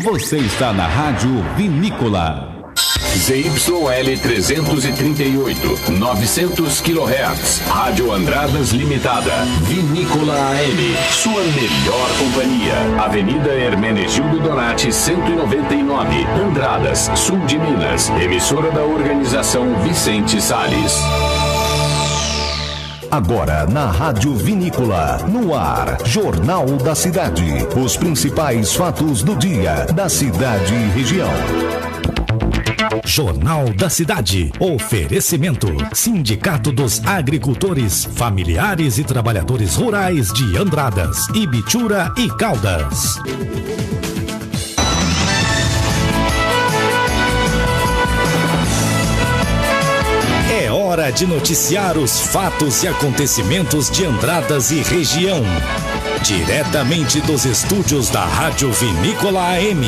Você está na Rádio Vinícola. ZYL 338, 900 kHz. Rádio Andradas Limitada. Vinícola AM. Sua melhor companhia. Avenida Hermenegildo Donati, 199. Andradas, sul de Minas. Emissora da Organização Vicente Salles. Agora na Rádio Vinícola, no ar, Jornal da Cidade. Os principais fatos do dia, da cidade e região. Jornal da Cidade. Oferecimento: Sindicato dos Agricultores, Familiares e Trabalhadores Rurais de Andradas, Ibitura e Caldas. É hora de noticiar os fatos e acontecimentos de Andradas e região. Diretamente dos estúdios da Rádio Vinícola AM.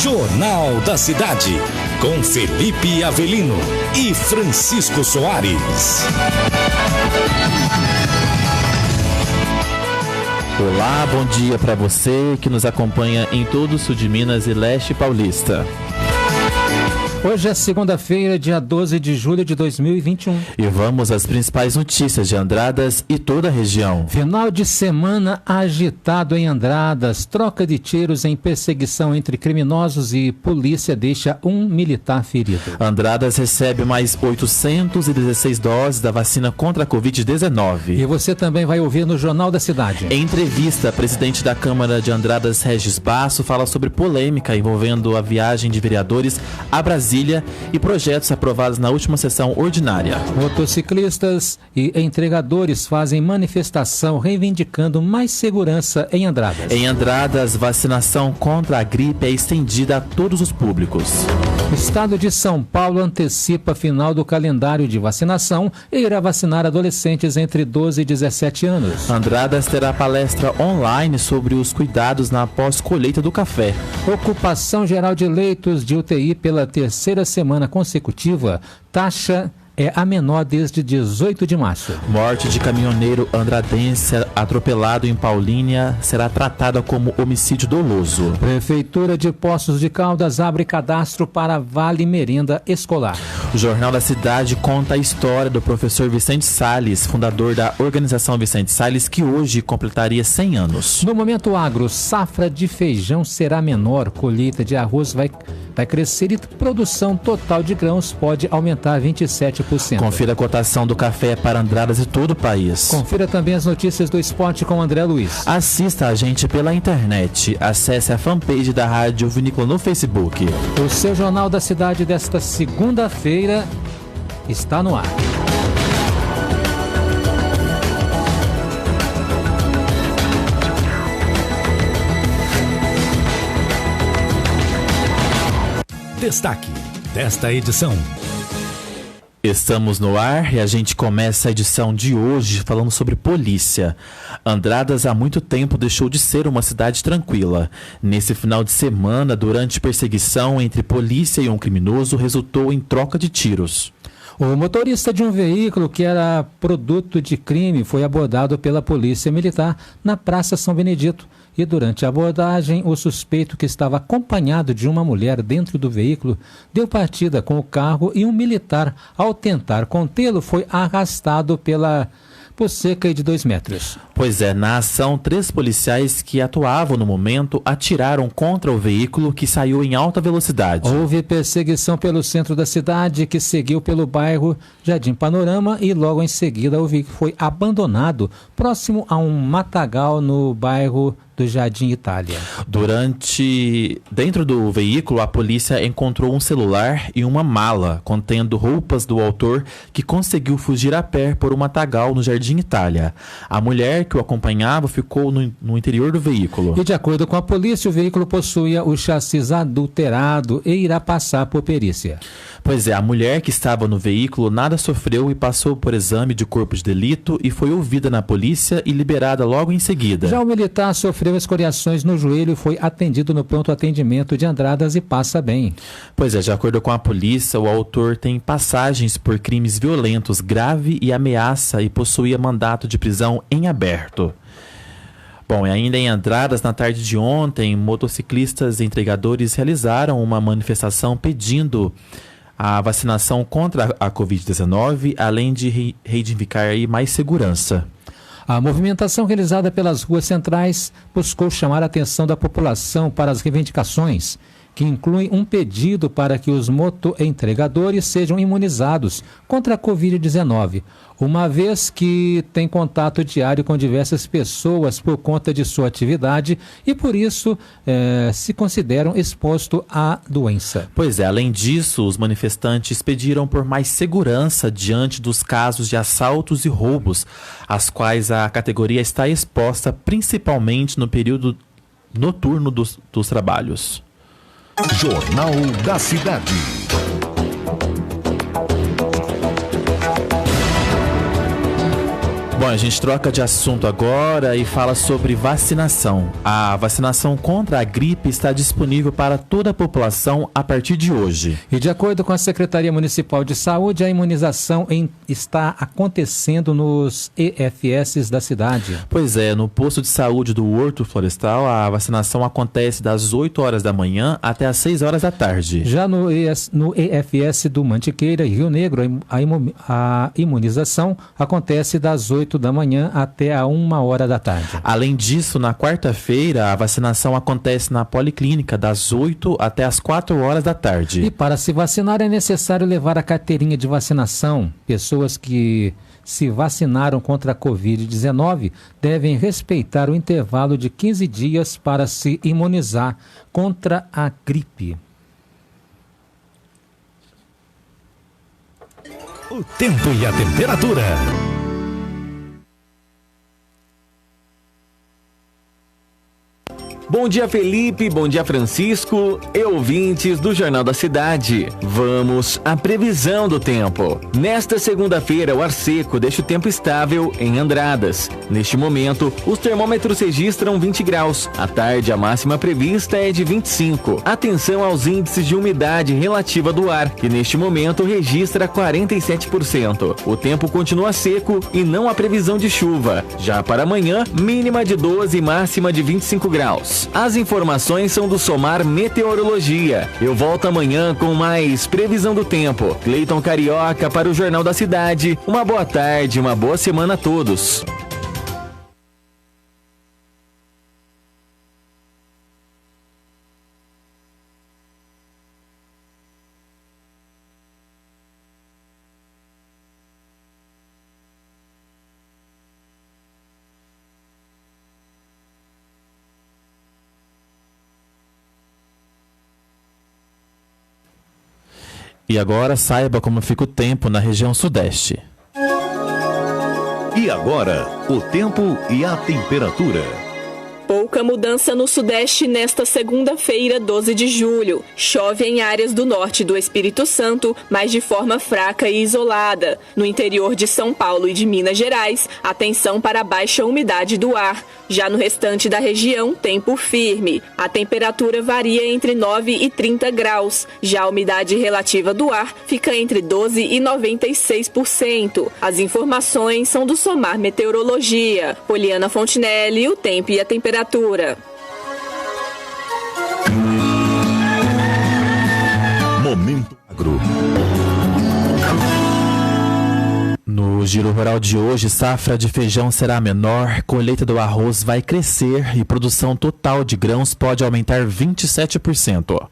Jornal da Cidade, com Felipe Avelino e Francisco Soares. Olá, bom dia para você que nos acompanha em todo o sul de Minas e leste paulista. Hoje é segunda-feira, dia 12 de julho de 2021. E vamos às principais notícias de Andradas e toda a região. Final de semana agitado em Andradas. Troca de tiros em perseguição entre criminosos e polícia deixa um militar ferido. Andradas recebe mais 816 doses da vacina contra a Covid-19. E você também vai ouvir no Jornal da Cidade. Em entrevista, a presidente da Câmara de Andradas, Regis Basso, fala sobre polêmica envolvendo a viagem de vereadores a Brasília e projetos aprovados na última sessão ordinária. Motociclistas e entregadores fazem manifestação reivindicando mais segurança em Andradas. Em Andradas, vacinação contra a gripe é estendida a todos os públicos. O estado de São Paulo antecipa a final do calendário de vacinação e irá vacinar adolescentes entre 12 e 17 anos. Andradas terá palestra online sobre os cuidados na pós-colheita do café. Ocupação geral de leitos de UTI pela terceira semana consecutiva, taxa é a menor desde 18 de março. Morte de caminhoneiro andradense atropelado em Paulínia será tratada como homicídio doloso. Prefeitura de Poços de Caldas abre cadastro para Vale Merenda Escolar. O Jornal da Cidade conta a história do professor Vicente Salles, fundador da Organização Vicente Salles, que hoje completaria 100 anos. No Momento Agro, safra de feijão será menor, colheita de arroz vai crescer e produção total de grãos pode aumentar 27%. Confira a cotação do café para Andradas e todo o país. Confira também as notícias do esporte com André Luiz. Assista a gente pela internet. Acesse a fanpage da Rádio Vinícola no Facebook. O seu Jornal da Cidade desta segunda-feira está no ar. Destaque desta edição. Estamos no ar e a gente começa a edição de hoje falando sobre polícia. Andradas há muito tempo deixou de ser uma cidade tranquila. Nesse final de semana, durante perseguição entre polícia e um criminoso, resultou em troca de tiros. O motorista de um veículo que era produto de crime foi abordado pela Polícia Militar na Praça São Benedito. E durante a abordagem, o suspeito, que estava acompanhado de uma mulher dentro do veículo, deu partida com o carro e um militar, ao tentar contê-lo, foi arrastado por cerca de 2 metros. Pois é, na ação, 3 policiais que atuavam no momento atiraram contra o veículo, que saiu em alta velocidade. Houve perseguição pelo centro da cidade, que seguiu pelo bairro Jardim Panorama, e logo em seguida o veículo foi abandonado próximo a um matagal no bairro do Jardim Itália. Dentro do veículo, a polícia encontrou um celular e uma mala contendo roupas do autor, que conseguiu fugir a pé por um matagal no Jardim Itália. A mulher que o acompanhava ficou no interior do veículo. E de acordo com a polícia, o veículo possuía o chassi adulterado e irá passar por perícia. Pois é, a mulher que estava no veículo nada sofreu e passou por exame de corpo de delito e foi ouvida na polícia e liberada logo em seguida. Já o militar sofreu escoriações no joelho e foi atendido no pronto atendimento de Andradas e passa bem. Pois é, de acordo com a polícia, o autor tem passagens por crimes violentos, grave e ameaça, e possuía mandato de prisão em aberto. Bom, e ainda em Andradas, na tarde de ontem, motociclistas e entregadores realizaram uma manifestação pedindo a vacinação contra a Covid-19, além de reivindicar aí mais segurança. A movimentação realizada pelas ruas centrais buscou chamar a atenção da população para as reivindicações, que incluem um pedido para que os motoentregadores sejam imunizados contra a Covid-19, uma vez que tem contato diário com diversas pessoas por conta de sua atividade e, por isso, se consideram expostos à doença. Pois é, além disso, os manifestantes pediram por mais segurança diante dos casos de assaltos e roubos, às quais a categoria está exposta principalmente no período noturno dos trabalhos. Jornal da Cidade. Bom, a gente troca de assunto agora e fala sobre vacinação. A vacinação contra a gripe está disponível para toda a população a partir de hoje. E de acordo com a Secretaria Municipal de Saúde, a imunização está acontecendo nos EFS da cidade. Pois é, no posto de saúde do Horto Florestal, a vacinação acontece das 8 horas da manhã até as 6 horas da tarde. Já no EFS do Mantiqueira e Rio Negro, a imunização acontece das 8 da manhã até a 1 hora da tarde. Além disso, na quarta-feira, a vacinação acontece na Policlínica das 8 até as 4 horas da tarde. E para se vacinar é necessário levar a carteirinha de vacinação. Pessoas que se vacinaram contra a Covid-19 devem respeitar o intervalo de 15 dias para se imunizar contra a gripe. O tempo e a temperatura. Bom dia, Felipe, bom dia, Francisco e ouvintes do Jornal da Cidade. Vamos à previsão do tempo. Nesta segunda-feira, o ar seco deixa o tempo estável em Andradas. Neste momento, os termômetros registram 20 graus. À tarde, a máxima prevista é de 25. Atenção aos índices de umidade relativa do ar, que neste momento registra 47%. O tempo continua seco e não há previsão de chuva. Já para amanhã, mínima de 12 e máxima de 25 graus. As informações são do Somar Meteorologia. Eu volto amanhã com mais previsão do tempo. Cleiton Carioca para o Jornal da Cidade. Uma boa tarde, uma boa semana a todos. E agora saiba como fica o tempo na região sudeste. E agora, o tempo e a temperatura. Pouca mudança no sudeste nesta segunda-feira, 12 de julho. Chove em áreas do norte do Espírito Santo, mas de forma fraca e isolada. No interior de São Paulo e de Minas Gerais, atenção para a baixa umidade do ar. Já no restante da região, tempo firme. A temperatura varia entre 9 e 30 graus. Já a umidade relativa do ar fica entre 12 e 96%. As informações são do Somar Meteorologia. Poliana Fontinelli, o tempo e a temperatura. Momento Agro. No Giro Rural de hoje, safra de feijão será menor, colheita do arroz vai crescer e produção total de grãos pode aumentar 27%.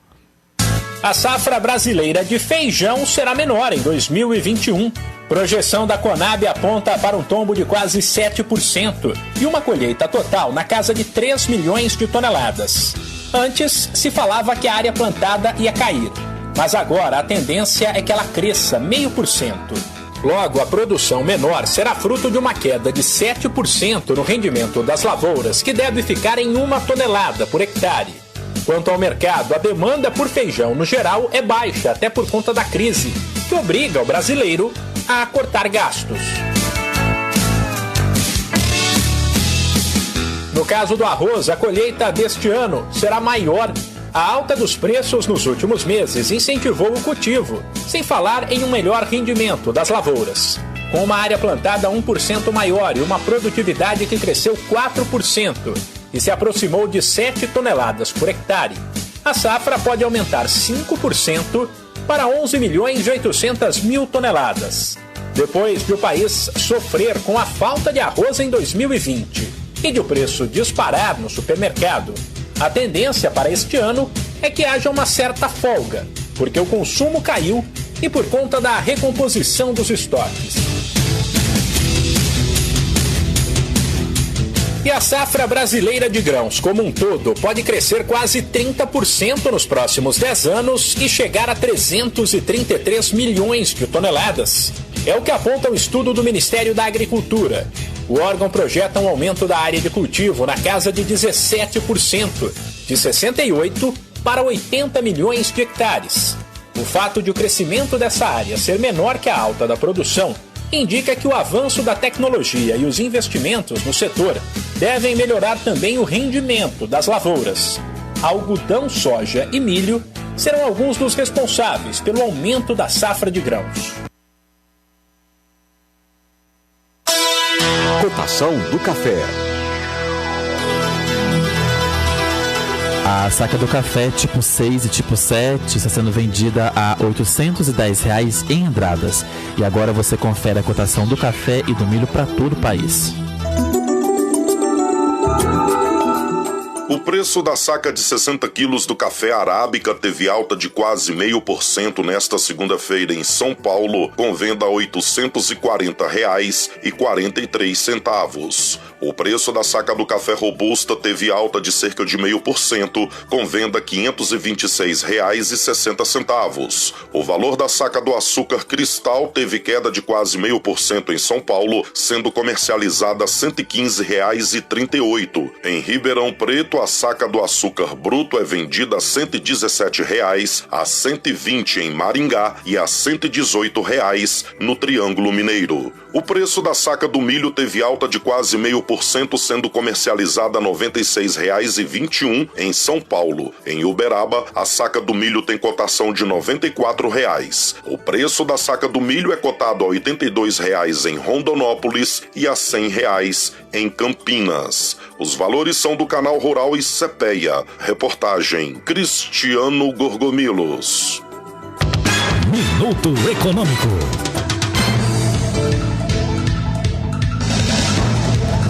A safra brasileira de feijão será menor em 2021. Projeção da Conab aponta para um tombo de quase 7% e uma colheita total na casa de 3 milhões de toneladas. Antes, se falava que a área plantada ia cair, mas agora a tendência é que ela cresça 0,5%. Logo, a produção menor será fruto de uma queda de 7% no rendimento das lavouras, que deve ficar em 1 tonelada por hectare. Quanto ao mercado, a demanda por feijão no geral é baixa, até por conta da crise, que obriga o brasileiro a cortar gastos. No caso do arroz, a colheita deste ano será maior. A alta dos preços nos últimos meses incentivou o cultivo, sem falar em um melhor rendimento das lavouras. com uma área plantada 1% maior e uma produtividade que cresceu 4% e se aproximou de 7 toneladas por hectare. A safra pode aumentar 5% para 11.800.000 toneladas. Depois de o país sofrer com a falta de arroz em 2020 e de o preço disparar no supermercado, a tendência para este ano é que haja uma certa folga, porque o consumo caiu e por conta da recomposição dos estoques. E a safra brasileira de grãos como um todo pode crescer quase 30% nos próximos 10 anos e chegar a 333 milhões de toneladas. É o que aponta um estudo do Ministério da Agricultura. O órgão projeta um aumento da área de cultivo na casa de 17%, de 68 para 80 milhões de hectares. O fato de o crescimento dessa área ser menor que a alta da produção indica que o avanço da tecnologia e os investimentos no setor devem melhorar também o rendimento das lavouras. Algodão, soja e milho serão alguns dos responsáveis pelo aumento da safra de grãos. Cotação do café. A saca do café tipo 6 e tipo 7 está sendo vendida a R$ 810 em Andradas. E agora você confere a cotação do café e do milho para todo o país. O preço da saca de 60 quilos do café arábica teve alta de quase 0,5% nesta segunda-feira em São Paulo, com venda a R$ 840,43. O preço da saca do café robusta teve alta de cerca de 0,5%, com venda a R$ 526,60. O valor da saca do açúcar cristal teve queda de quase 0,5% em São Paulo, sendo comercializada a R$ 115,38. Em Ribeirão Preto, a saca do açúcar bruto é vendida a R$ 117,00, a R$ 120 em Maringá e a R$ 118,00 no Triângulo Mineiro. O preço da saca do milho teve alta de quase 0,5%, sendo comercializada a R$ 96,21 em São Paulo. Em Uberaba, a saca do milho tem cotação de R$ 94,00. O preço da saca do milho é cotado a R$ 82,00 em Rondonópolis e a R$ 100,00 em Campinas. Os valores são do Canal Rural e CPEA. Reportagem Cristiano Gorgomilos. Minuto Econômico.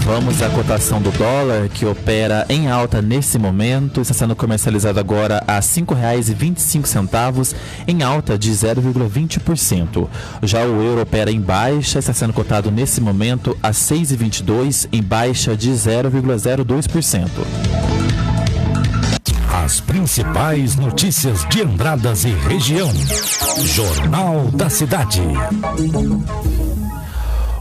Vamos à cotação do dólar, que opera em alta nesse momento, está sendo comercializado agora a R$ 5,25, em alta de 0,20%. Já o euro opera em baixa, está sendo cotado nesse momento a R$ 6,22, em baixa de 0,02%. As principais notícias de Andradas e região. Jornal da Cidade.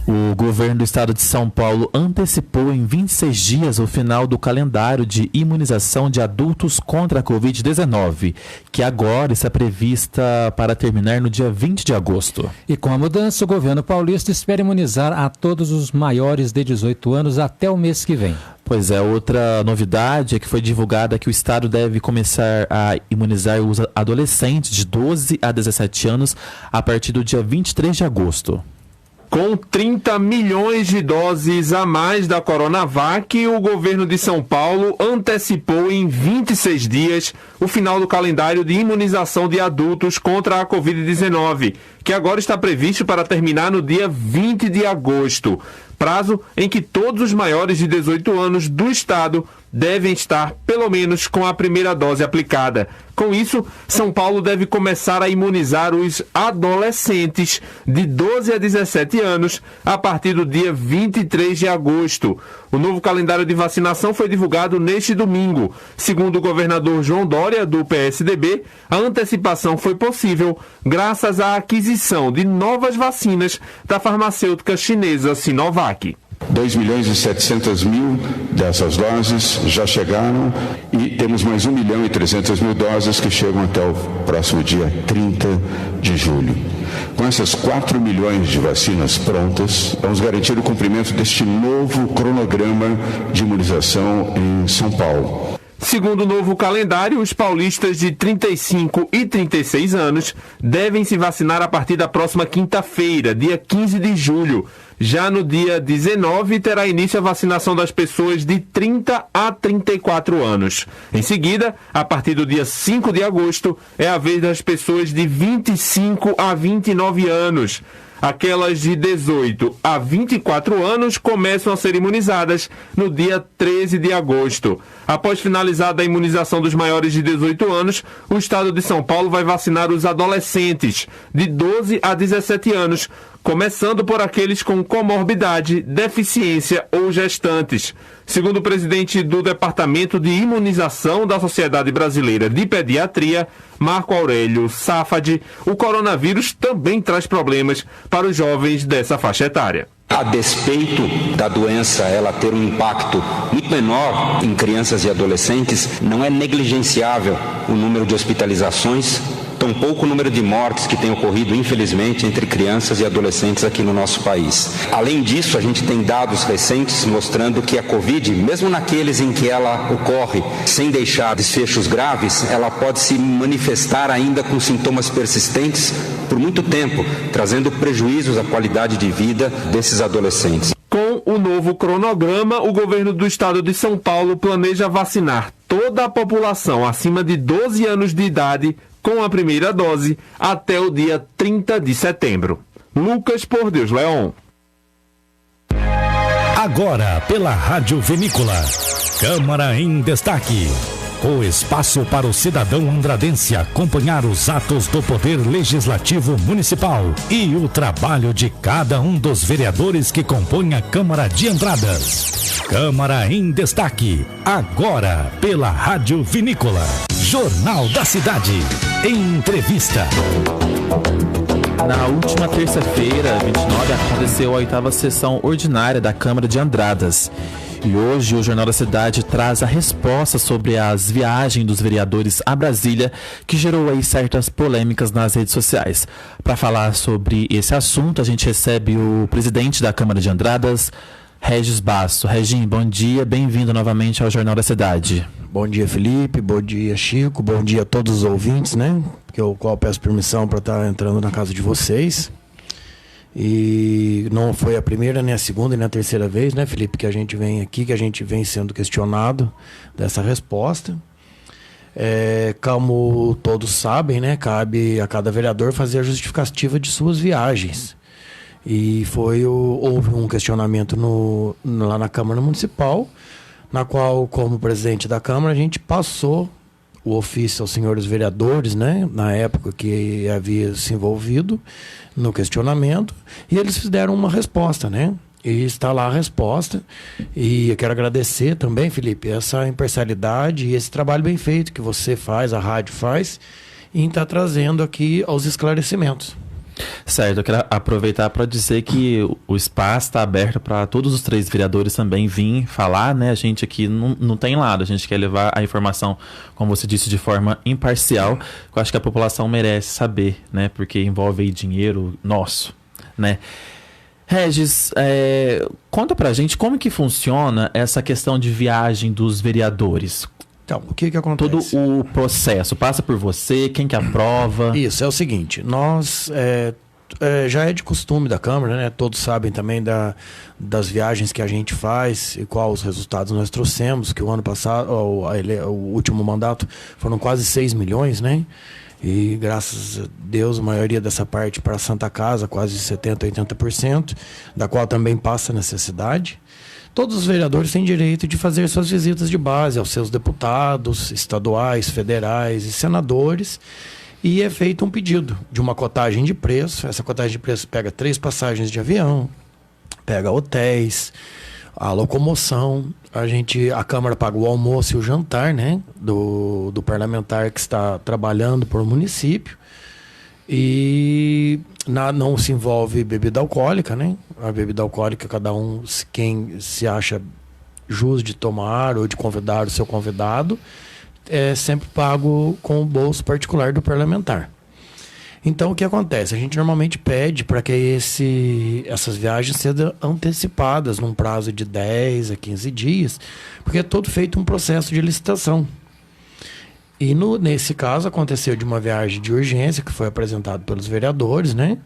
O governo do estado de São Paulo antecipou em 26 dias o final do calendário de imunização de adultos contra a Covid-19, que agora está prevista para terminar no dia 20 de agosto. E com a mudança, o governo paulista espera imunizar a todos os maiores de 18 anos até o mês que vem. Pois é, outra novidade é que foi divulgada que o estado deve começar a imunizar os adolescentes de 12 a 17 anos a partir do dia 23 de agosto. Com 30 milhões de doses a mais da Coronavac, o governo de São Paulo antecipou em 26 dias o final do calendário de imunização de adultos contra a Covid-19, que agora está previsto para terminar no dia 20 de agosto, prazo em que todos os maiores de 18 anos do estado devem estar, pelo menos, com a primeira dose aplicada. Com isso, São Paulo deve começar a imunizar os adolescentes de 12 a 17 anos a partir do dia 23 de agosto. O novo calendário de vacinação foi divulgado neste domingo. Segundo o governador João Dória, do PSDB, a antecipação foi possível graças à aquisição de novas vacinas da farmacêutica chinesa Sinovac. 2.700.000 dessas doses já chegaram e temos mais 1.300.000 doses que chegam até o próximo dia 30 de julho. Com essas 4 milhões de vacinas prontas, vamos garantir o cumprimento deste novo cronograma de imunização em São Paulo. Segundo o novo calendário, os paulistas de 35 e 36 anos devem se vacinar a partir da próxima quinta-feira, dia 15 de julho. Já no dia 19, terá início a vacinação das pessoas de 30 a 34 anos. Em seguida, a partir do dia 5 de agosto, é a vez das pessoas de 25 a 29 anos. Aquelas de 18 a 24 anos começam a ser imunizadas no dia 13 de agosto. Após finalizada a imunização dos maiores de 18 anos, o estado de São Paulo vai vacinar os adolescentes de 12 a 17 anos, começando por aqueles com comorbidade, deficiência ou gestantes. Segundo o presidente do Departamento de Imunização da Sociedade Brasileira de Pediatria, Marco Aurélio Safadi, o coronavírus também traz problemas para os jovens dessa faixa etária. A despeito da doença ela ter um impacto muito menor em crianças e adolescentes, não é negligenciável o número de hospitalizações, tampouco o número de mortes que tem ocorrido, infelizmente, entre crianças e adolescentes aqui no nosso país. Além disso, a gente tem dados recentes mostrando que a Covid, mesmo naqueles em que ela ocorre sem deixar desfechos graves, ela pode se manifestar ainda com sintomas persistentes por muito tempo, trazendo prejuízos à qualidade de vida desses adolescentes. Com o novo cronograma, o governo do estado de São Paulo planeja vacinar toda a população acima de 12 anos de idade com a primeira dose até o dia 30 de setembro. Lucas Por Deus Leon. Agora, pela Rádio Vinícola, Câmara em Destaque. O espaço para o cidadão andradense acompanhar os atos do Poder Legislativo Municipal e o trabalho de cada um dos vereadores que compõem a Câmara de Andradas. Câmara em Destaque, agora pela Rádio Vinícola. Jornal da Cidade, em entrevista. Na última terça-feira, 29, aconteceu a 8ª sessão ordinária da Câmara de Andradas. E hoje o Jornal da Cidade traz a resposta sobre as viagens dos vereadores a Brasília, que gerou aí certas polêmicas nas redes sociais. Para falar sobre esse assunto, a gente recebe o presidente da Câmara de Andradas, Regis Basso. Regim, bom dia, bem-vindo novamente ao Jornal da Cidade. Bom dia, Felipe, bom dia, Chico, bom dia a todos os ouvintes, né? Eu peço permissão para estar entrando na casa de vocês. E não foi a primeira, nem a segunda, nem a terceira vez, né, Felipe, que a gente vem aqui, que a gente vem sendo questionado dessa resposta. Como todos sabem, né, cabe a cada vereador fazer a justificativa de suas viagens. E houve um questionamento lá na Câmara Municipal, na qual, como presidente da Câmara, a gente passou o ofício aos senhores vereadores, né, na época que havia se envolvido no questionamento, e eles deram uma resposta, né? E está lá a resposta. E eu quero agradecer também, Felipe, essa imparcialidade e esse trabalho bem feito que você faz, a rádio faz, em estar trazendo aqui aos esclarecimentos. Certo, eu quero aproveitar para dizer que o espaço está aberto para todos os 3 vereadores também vir falar, né? A gente aqui não tem lado, a gente quer levar a informação, como você disse, de forma imparcial, que eu acho que a população merece saber, né? Porque envolve aí dinheiro nosso, né? Regis, conta pra gente como que funciona essa questão de viagem dos vereadores. Então, o que acontece? Todo o processo passa por você, quem que aprova? Isso, é o seguinte, nós, já é de costume da Câmara, né? Todos sabem também das viagens que a gente faz e quais os resultados nós trouxemos, que o ano passado, o último mandato, foram quase 6 milhões, né? E graças a Deus, a maioria dessa parte para a Santa Casa, quase 70%, 80%, da qual também passa necessidade. Todos os vereadores têm direito de fazer suas visitas de base aos seus deputados, estaduais, federais e senadores. E é feito um pedido de uma cotagem de preço. Essa cotagem de preço pega 3 passagens de avião, pega hotéis, a locomoção. A Câmara paga o almoço e o jantar, né, do parlamentar que está trabalhando por município. E não se envolve bebida alcoólica, né? A bebida alcoólica, cada um, quem se acha justo de tomar ou de convidar o seu convidado, é sempre pago com o bolso particular do parlamentar. Então, o que acontece? A gente normalmente pede para que essas viagens sejam antecipadas num prazo de 10 a 15 dias, porque é todo feito um processo de licitação. E nesse caso aconteceu de uma viagem de urgência que foi apresentado pelos vereadores, né?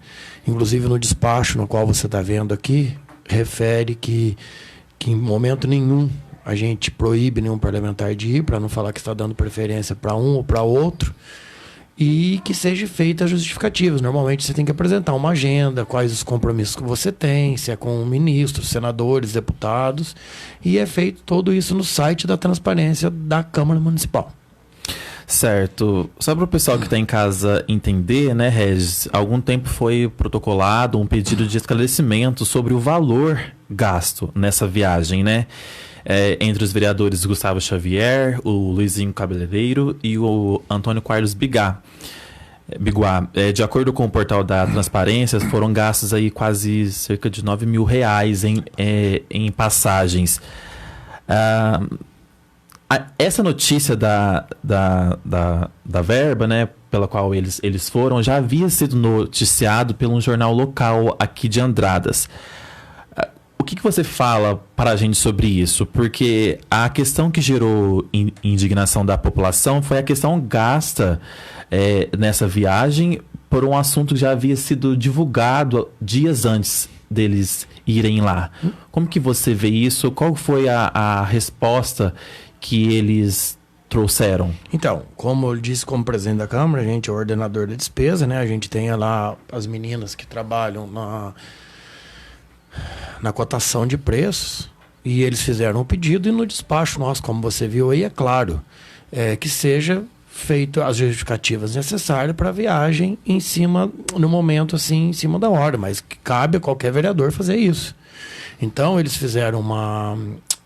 Inclusive no despacho no qual você está vendo aqui, refere que em momento nenhum a gente proíbe nenhum parlamentar de ir, para não falar que está dando preferência para um ou para outro, e que seja feita as justificativas. Normalmente você tem que apresentar uma agenda, quais os compromissos que você tem, se é com ministros, senadores, deputados, e é feito tudo isso no site da transparência da Câmara Municipal. Certo. Só para o pessoal que está em casa entender, né, Regis? Há algum tempo foi protocolado um pedido de esclarecimento sobre o valor gasto nessa viagem, né? Entre os vereadores Gustavo Xavier, o Luizinho Cabeleireiro e o Antônio Carlos Biguá. De acordo com o portal da Transparência, foram gastos aí quase cerca de R$9 mil em passagens. Essa notícia da verba, né, pela qual eles foram, já havia sido noticiado por um jornal local aqui de Andradas. O que você fala para a gente sobre isso? Porque a questão que gerou indignação da população foi a questão gasta nessa viagem por um assunto que já havia sido divulgado dias antes deles irem lá. Como que você vê isso? Qual foi a resposta que eles trouxeram? Então, como eu disse, como presidente da Câmara, a gente é o ordenador da despesa, né? A gente tem lá as meninas que trabalham na cotação de preços, e eles fizeram o pedido, e no despacho nosso, como você viu aí, é claro, que seja feito as justificativas necessárias para a viagem no momento assim, em cima da hora, mas que cabe a qualquer vereador fazer isso. Então, eles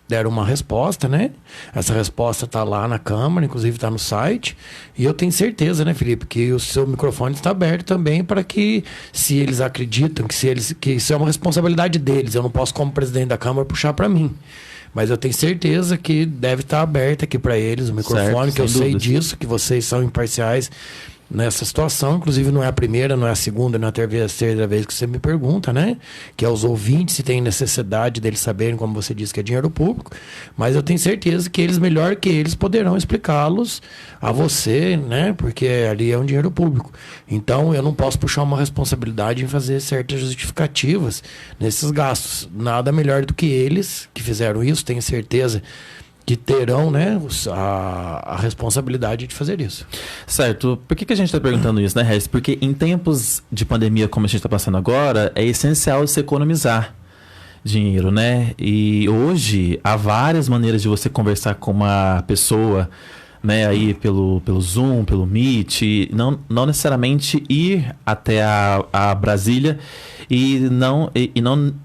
deram uma resposta, né? Essa resposta está lá na Câmara, inclusive está no site, e eu tenho certeza, né, Felipe, que o seu microfone está aberto também para que, se eles acreditam que isso é uma responsabilidade deles, eu não posso, como presidente da Câmara, puxar para mim. Mas eu tenho certeza que deve estar aberto aqui para eles o microfone, certo, que eu sei disso, que vocês são imparciais nessa situação. Inclusive não é a primeira, não é a segunda, não é a terceira vez que você me pergunta, né? Que é os ouvintes se tem necessidade deles saberem, como você disse, que é dinheiro público. Mas eu tenho certeza que eles, melhor que eles, poderão explicá-los a você, né? Porque ali é um dinheiro público. Então eu não posso puxar uma responsabilidade em fazer certas justificativas nesses gastos. Nada melhor do que eles que fizeram isso, tenho certeza que terão, né, a responsabilidade de fazer isso. Certo. Por que a gente está perguntando isso, né, Regis? Porque em tempos de pandemia, como a gente está passando agora, é essencial se economizar dinheiro, né? E hoje há várias maneiras de você conversar com uma pessoa, né, aí pelo Zoom, pelo Meet, não necessariamente ir até a Brasília e não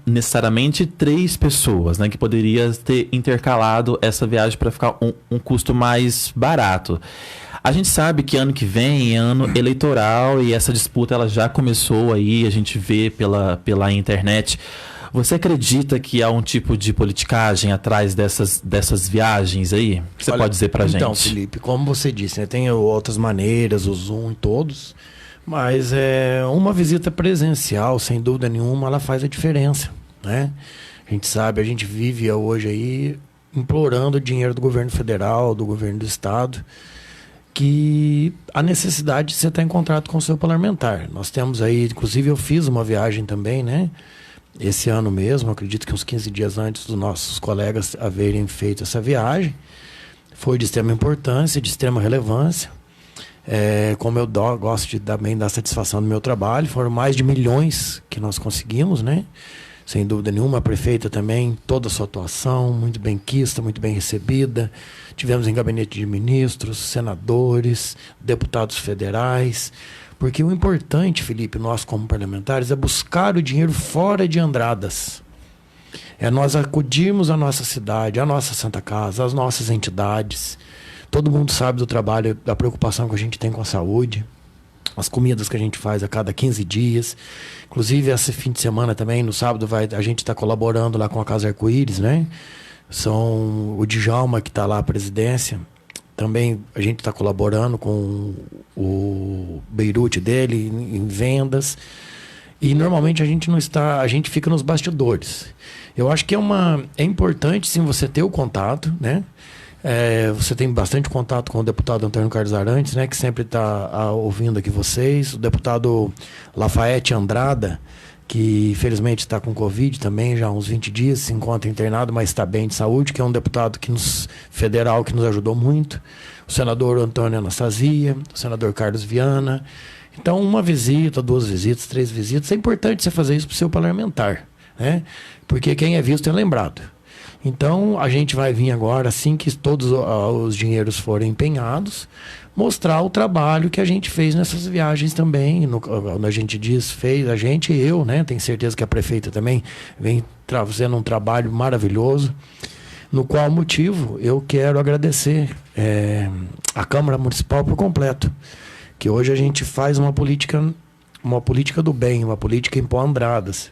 necessariamente 3 pessoas, né, que poderia ter intercalado essa viagem para ficar um custo mais barato. A gente sabe que ano que vem é ano eleitoral e essa disputa ela já começou aí, a gente vê pela internet. Você acredita que há um tipo de politicagem atrás dessas viagens aí? Você pode dizer pra gente? Então, Felipe, como você disse, né, tem outras maneiras, o Zoom e todos, mas uma visita presencial, sem dúvida nenhuma, ela faz a diferença, né? A gente sabe, a gente vive hoje aí implorando o dinheiro do governo federal, do governo do estado, que a necessidade de você estar em contrato com o seu parlamentar. Nós temos aí, inclusive eu fiz uma viagem também, né? Esse ano mesmo, acredito que uns 15 dias antes dos nossos colegas haverem feito essa viagem. Foi de extrema importância, de extrema relevância. Como eu gosto de também dar satisfação no meu trabalho, foram mais de milhões que nós conseguimos, né? Sem dúvida nenhuma, a prefeita também, toda a sua atuação, muito bem quista, muito bem recebida. Tivemos em gabinete de ministros, senadores, deputados federais. Porque o importante, Felipe, nós como parlamentares, é buscar o dinheiro fora de Andradas. É nós acudirmos à nossa cidade, à nossa Santa Casa, às nossas entidades. Todo mundo sabe do trabalho, da preocupação que a gente tem com a saúde, as comidas que a gente faz a cada 15 dias. Inclusive, esse fim de semana também, no sábado, a gente está colaborando lá com a Casa Arco-Íris, né? O Djalma, que está lá à presidência, também a gente está colaborando com o Beirute dele em vendas. E normalmente a gente fica nos bastidores. Eu acho que é importante sim você ter o contato, né? Você tem bastante contato com o deputado Antônio Carlos Arantes, né? Que sempre está ouvindo aqui vocês. O deputado Lafayette Andrada, que infelizmente está com Covid também, já há uns 20 dias, se encontra internado, mas está bem de saúde, que é um deputado federal que nos ajudou muito. O senador Antônio Anastasia, o senador Carlos Viana. Então, 1 visita, 2 visitas, 3 visitas, é importante você fazer isso para o seu parlamentar, né? Porque quem é visto é lembrado. Então, a gente vai vir agora, assim que todos os dinheiros forem empenhados, mostrar o trabalho que a gente fez nessas viagens também. Quando a gente diz fez, a gente e eu, né? Tenho certeza que a prefeita também vem fazendo um trabalho maravilhoso, no qual motivo eu quero agradecer a Câmara Municipal por completo. Que hoje a gente faz uma política do bem, uma política em Pau Andradas.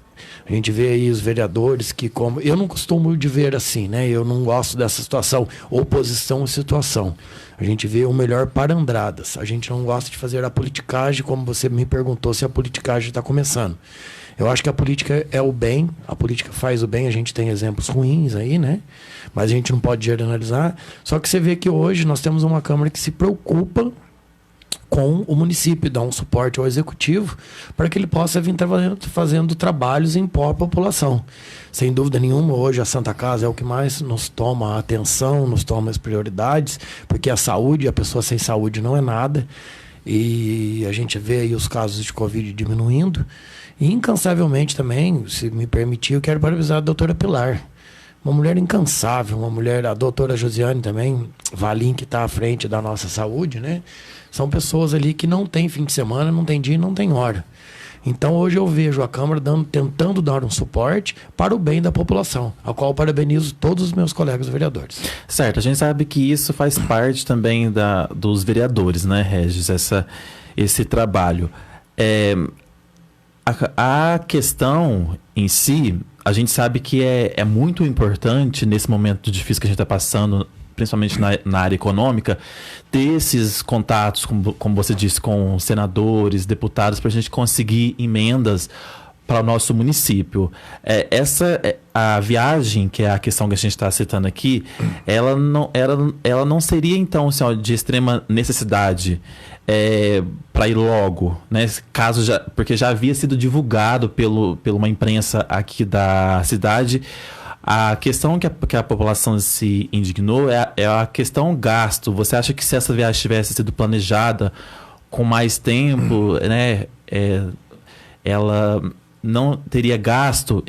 A gente vê aí os vereadores que, como eu não costumo de ver assim, né? Eu não gosto dessa situação, oposição à situação. A gente vê o melhor para Andradas. A gente não gosta de fazer a politicagem, como você me perguntou se a politicagem está começando. Eu acho que a política é o bem, a política faz o bem, a gente tem exemplos ruins aí, né? Mas a gente não pode generalizar. Só que você vê que hoje nós temos uma Câmara que se preocupa com o município, dar um suporte ao executivo para que ele possa vir fazendo trabalhos em prol da população. Sem dúvida nenhuma, hoje a Santa Casa é o que mais nos toma a atenção, nos toma as prioridades, porque a saúde, a pessoa sem saúde não é nada, e a gente vê aí os casos de Covid diminuindo, e incansavelmente também, se me permitir, eu quero parabenizar a doutora Pilar. Uma mulher incansável, a doutora Josiane também, Valim, que está à frente da nossa saúde, né? São pessoas ali que não tem fim de semana, não tem dia e não tem hora. Então hoje eu vejo a Câmara tentando dar um suporte para o bem da população, ao qual eu parabenizo todos os meus colegas vereadores. Certo, a gente sabe que isso faz parte também dos vereadores, né, Regis, esse trabalho. A questão em si, a gente sabe que é muito importante nesse momento difícil que a gente está passando, principalmente na área econômica, ter esses contatos, como você disse, com senadores, deputados, para a gente conseguir emendas para o nosso município. A viagem, que é a questão que a gente está citando aqui, ela não seria, então, assim, de extrema necessidade para ir logo, né? Porque já havia sido divulgado pela uma imprensa aqui da cidade. A questão que a população se indignou é a questão gasto. Você acha que se essa viagem tivesse sido planejada com mais tempo, né, ela não teria gasto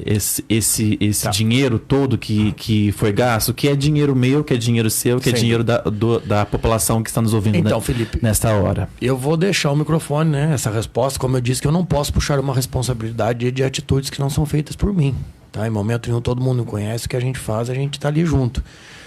esse dinheiro todo que foi gasto, que é dinheiro meu, que é dinheiro seu, que é dinheiro da população que está nos ouvindo, então, Felipe, nesta hora? Eu vou deixar o microfone, né, essa resposta, como eu disse, que eu não posso puxar uma responsabilidade de atitudes que não são feitas por mim. Tá? Em momento nenhum todo mundo conhece o que a gente faz, a gente está ali junto.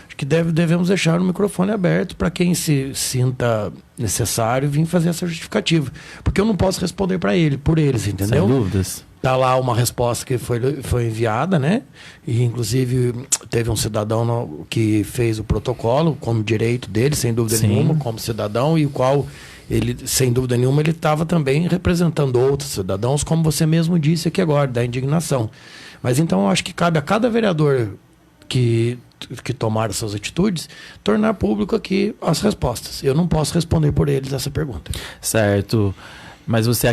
Acho que devemos deixar o microfone aberto para quem se sinta necessário vir fazer essa justificativa. Porque eu não posso responder por eles, entendeu? Sem dúvidas. Está lá uma resposta que foi enviada, né? E inclusive teve um cidadão que fez o protocolo como direito dele, sem dúvida nenhuma, como cidadão, e o qual ele, sem dúvida nenhuma, ele estava também representando outros cidadãos, como você mesmo disse aqui agora, da indignação. Mas então eu acho que cabe a cada vereador que tomar suas atitudes, tornar público aqui as respostas. Eu não posso responder por eles essa pergunta. Certo. Mas você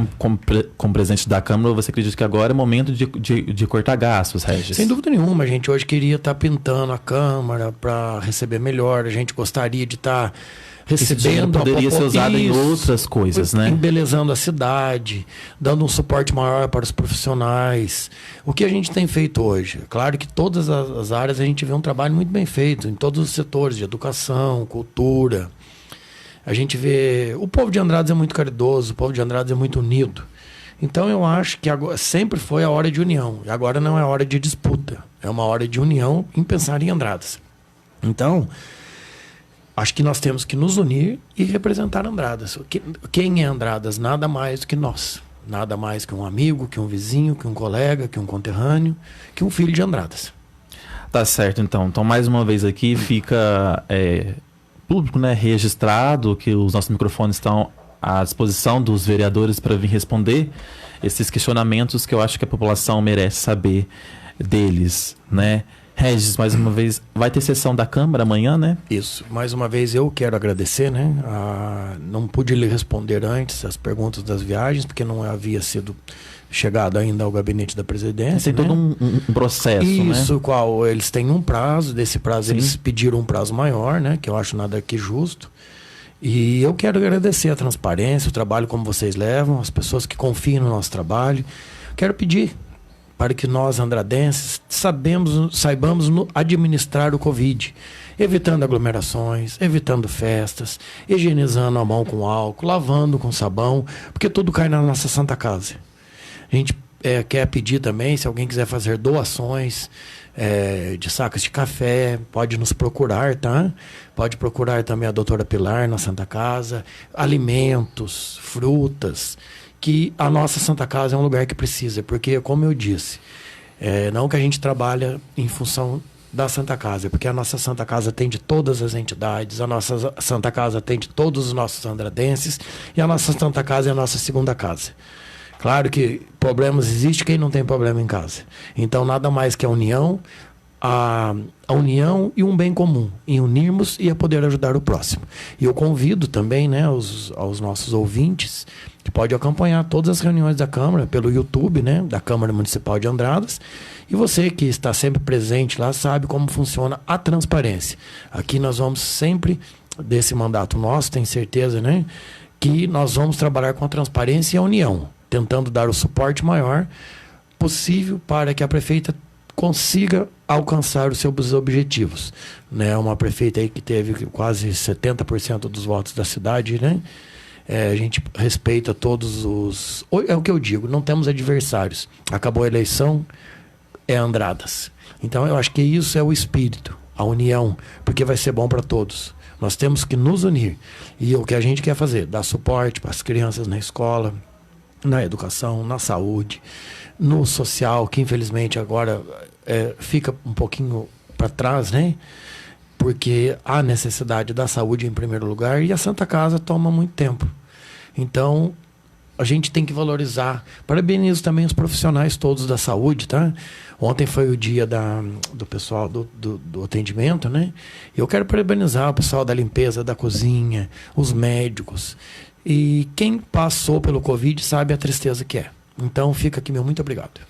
como presidente da Câmara, você acredita que agora é momento de cortar gastos, Regis? Sem dúvida nenhuma. A gente hoje queria estar pintando a Câmara para receber melhor. A gente gostaria de estar recebendo, poderia ser usado em outras coisas, né? Embelezando a cidade, dando um suporte maior para os profissionais. O que a gente tem feito hoje? Claro que todas as áreas a gente vê um trabalho muito bem feito, em todos os setores de educação, cultura. A gente vê... O povo de Andradas é muito caridoso, o povo de Andradas é muito unido. Então eu acho que agora, sempre foi a hora de união. E agora não é hora de disputa. É uma hora de união em pensar em Andradas. Então, acho que nós temos que nos unir e representar Andradas. Quem é Andradas? Nada mais do que nós. Nada mais que um amigo, que um vizinho, que um colega, que um conterrâneo, que um filho de Andradas. Tá certo, então. Então, mais uma vez aqui fica... público, né, registrado, que os nossos microfones estão à disposição dos vereadores para vir responder esses questionamentos que eu acho que a população merece saber deles, né? Regis, mais uma vez, vai ter sessão da Câmara amanhã, né? Isso. Mais uma vez eu quero agradecer, né? Não pude lhe responder antes as perguntas das viagens, porque não havia sido chegado ainda ao gabinete da presidência. Tem todo um processo, Isso, né? qual eles têm um prazo, desse prazo Sim. eles pediram um prazo maior, né? Que eu acho nada que justo. E eu quero agradecer a transparência, o trabalho como vocês levam, as pessoas que confiam no nosso trabalho. Quero pedir para que nós, andradenses, saibamos administrar o Covid, evitando aglomerações, evitando festas, higienizando a mão com álcool, lavando com sabão, porque tudo cai na nossa Santa Casa. A gente quer pedir também, se alguém quiser fazer doações de sacas de café, pode nos procurar, tá? Pode procurar também a doutora Pilar na Santa Casa, alimentos, frutas, que a nossa Santa Casa é um lugar que precisa, porque, como eu disse, não que a gente trabalha em função da Santa Casa, porque a nossa Santa Casa atende todas as entidades, a nossa Santa Casa atende todos os nossos andradenses, e a nossa Santa Casa é a nossa segunda casa. Claro que problemas existem quem não tem problema em casa. Então, nada mais que a união, a união e um bem comum, em unirmos e a poder ajudar o próximo. E eu convido também, né, aos nossos ouvintes, que pode acompanhar todas as reuniões da Câmara pelo YouTube, né, da Câmara Municipal de Andradas. E você que está sempre presente lá sabe como funciona a transparência. Aqui nós vamos sempre, desse mandato nosso, tenho certeza, né, que nós vamos trabalhar com a transparência e a união, tentando dar o suporte maior possível para que a prefeita consiga alcançar os seus objetivos, né? Uma prefeita aí que teve quase 70% dos votos da cidade, né? A gente respeita todos os... É o que eu digo, não temos adversários. Acabou a eleição, é Andradas. Então eu acho que isso é o espírito, a união, porque vai ser bom para todos. Nós temos que nos unir. E o que a gente quer fazer? Dar suporte para as crianças na escola, na educação, na saúde, no social, que infelizmente agora fica um pouquinho para trás, né? Porque há necessidade da saúde em primeiro lugar e a Santa Casa toma muito tempo. Então, a gente tem que valorizar. Parabenizo também os profissionais todos da saúde, tá? Ontem foi o dia do pessoal do atendimento, né? Eu quero parabenizar o pessoal da limpeza da cozinha, os médicos. E quem passou pelo Covid sabe a tristeza que é. Então fica aqui meu muito obrigado.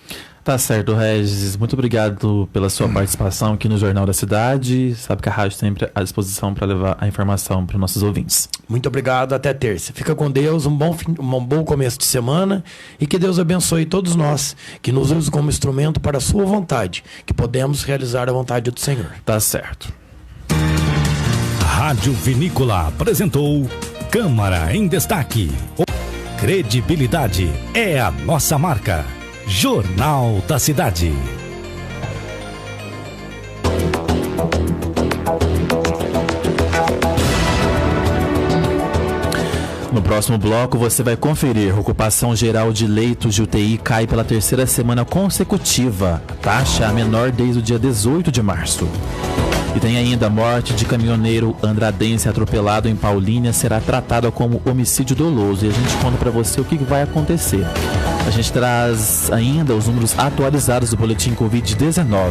Tá certo, Regis. Muito obrigado pela sua participação aqui no Jornal da Cidade. Sabe que a rádio sempre à disposição para levar a informação para os nossos ouvintes. Muito obrigado, até terça. Fica com Deus, um bom começo de semana e que Deus abençoe todos nós, que nos use como instrumento para a sua vontade, que podemos realizar a vontade do Senhor. Tá certo. Rádio Vinícola apresentou Câmara em Destaque. Credibilidade é a nossa marca. Jornal da Cidade. No próximo bloco você vai conferir: ocupação geral de leitos de UTI cai pela terceira semana consecutiva. A taxa é a menor desde o dia 18 de março. E tem ainda: morte de caminhoneiro andradense atropelado em Paulínia será tratada como homicídio doloso. E a gente conta para você o que vai acontecer. A gente traz ainda os números atualizados do boletim Covid-19.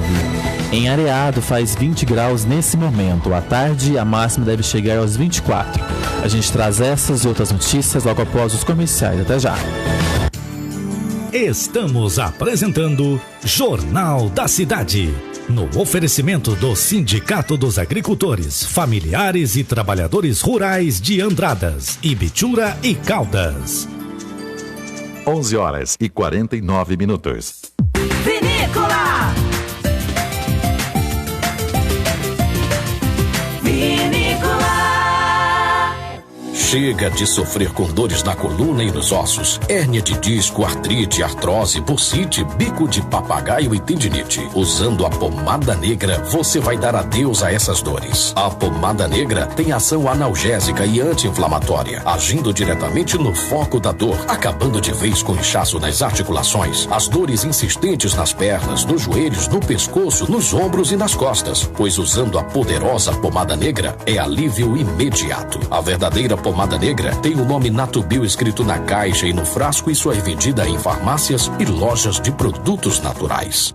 Em Areado faz 20 graus nesse momento. À tarde a máxima deve chegar aos 24. A gente traz essas e outras notícias logo após os comerciais. Até já. Estamos apresentando Jornal da Cidade. No oferecimento do Sindicato dos Agricultores, Familiares e Trabalhadores Rurais de Andradas, Ibitura e Caldas. 11h49. Vinícola! Vinícola! Chega de sofrer com dores na coluna e nos ossos, hérnia de disco, artrite, artrose, bursite, bico de papagaio e tendinite. Usando a pomada negra, você vai dar adeus a essas dores. A pomada negra tem ação analgésica e anti-inflamatória, agindo diretamente no foco da dor, acabando de vez com o inchaço nas articulações, as dores insistentes nas pernas, nos joelhos, no pescoço, nos ombros e nas costas. Pois usando a poderosa pomada negra, é alívio imediato. A verdadeira pomada negra tem o nome Natubio escrito na caixa e no frasco e só é vendida em farmácias e lojas de produtos naturais.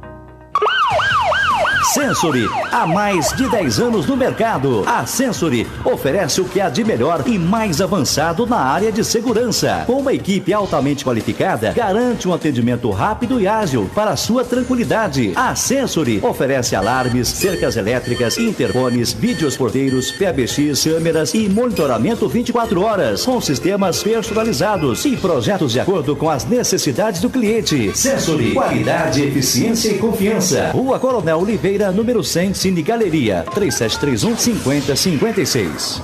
Sensory, há mais de 10 anos no mercado. A Sensory oferece o que há de melhor e mais avançado na área de segurança. Com uma equipe altamente qualificada, garante um atendimento rápido e ágil para a sua tranquilidade. A Sensory oferece alarmes, cercas elétricas, interfones, vídeos porteiros, PBX, câmeras e monitoramento 24 horas, com sistemas personalizados e projetos de acordo com as necessidades do cliente. Sensory, qualidade, eficiência e confiança. Rua Coronel Oliveira, número 100, Cine Galeria, 3731-5056.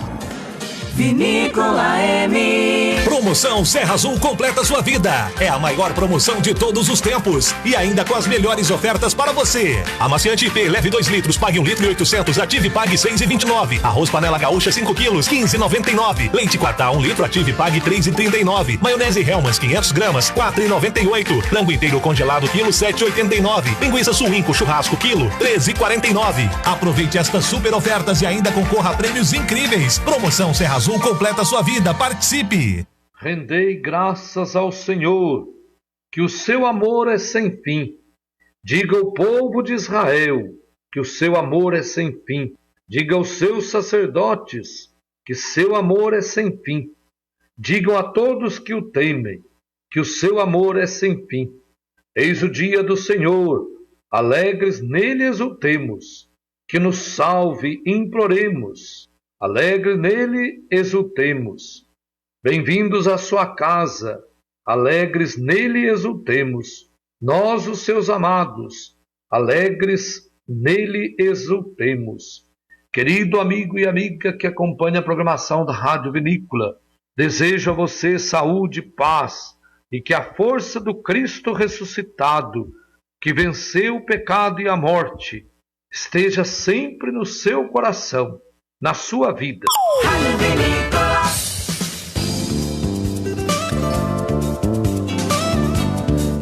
Vinícola M. Promoção Serra Azul completa sua vida. É a maior promoção de todos os tempos e ainda com as melhores ofertas para você. Amaciante IP, leve 2 litros, pague 1 litro e 800, ative e pague 6,29. Arroz panela gaúcha 5 quilos, 15,99. Leite Quatá 1 litro, ative e pague 3,39. Maionese Hellmann's 500 gramas, 4,98. Frango inteiro congelado quilo, 7,89. Linguiça suíno churrasco quilo, 13,49. Aproveite estas super ofertas e ainda concorra a prêmios incríveis. Promoção Serra Azul completa sua vida. Participe! Rendei graças ao Senhor, que o seu amor é sem fim. Diga ao povo de Israel, que o seu amor é sem fim. Diga aos seus sacerdotes, que seu amor é sem fim. Digam a todos que o temem, que o seu amor é sem fim. Eis o dia do Senhor, alegres nele exultemos. Que nos salve, imploremos. Alegre nele exultemos. Bem-vindos à sua casa, alegres nele exultemos. Nós, os seus amados, alegres nele exultemos. Querido amigo e amiga que acompanha a programação da Rádio Vinícola, desejo a você saúde e paz, e que a força do Cristo ressuscitado, que venceu o pecado e a morte, esteja sempre no seu coração, na sua vida. Rádio Vinícola.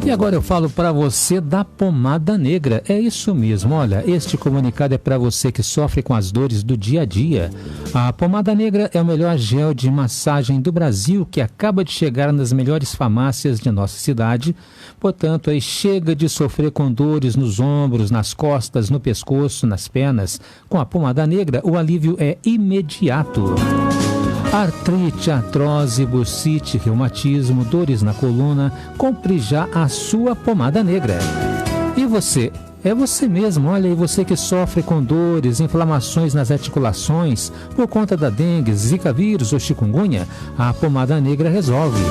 E agora eu falo para você da pomada negra. É isso mesmo, olha, este comunicado é para você que sofre com as dores do dia a dia. A pomada negra é o melhor gel de massagem do Brasil, que acaba de chegar nas melhores farmácias de nossa cidade. Portanto, aí chega de sofrer com dores nos ombros, nas costas, no pescoço, nas pernas. Com a pomada negra, o alívio é imediato. Artrite, artrose, bursite, reumatismo, dores na coluna, compre já a sua pomada negra. E você? É você mesmo, olha aí, você que sofre com dores, inflamações nas articulações, por conta da dengue, zika vírus ou chikungunya, a pomada negra resolve.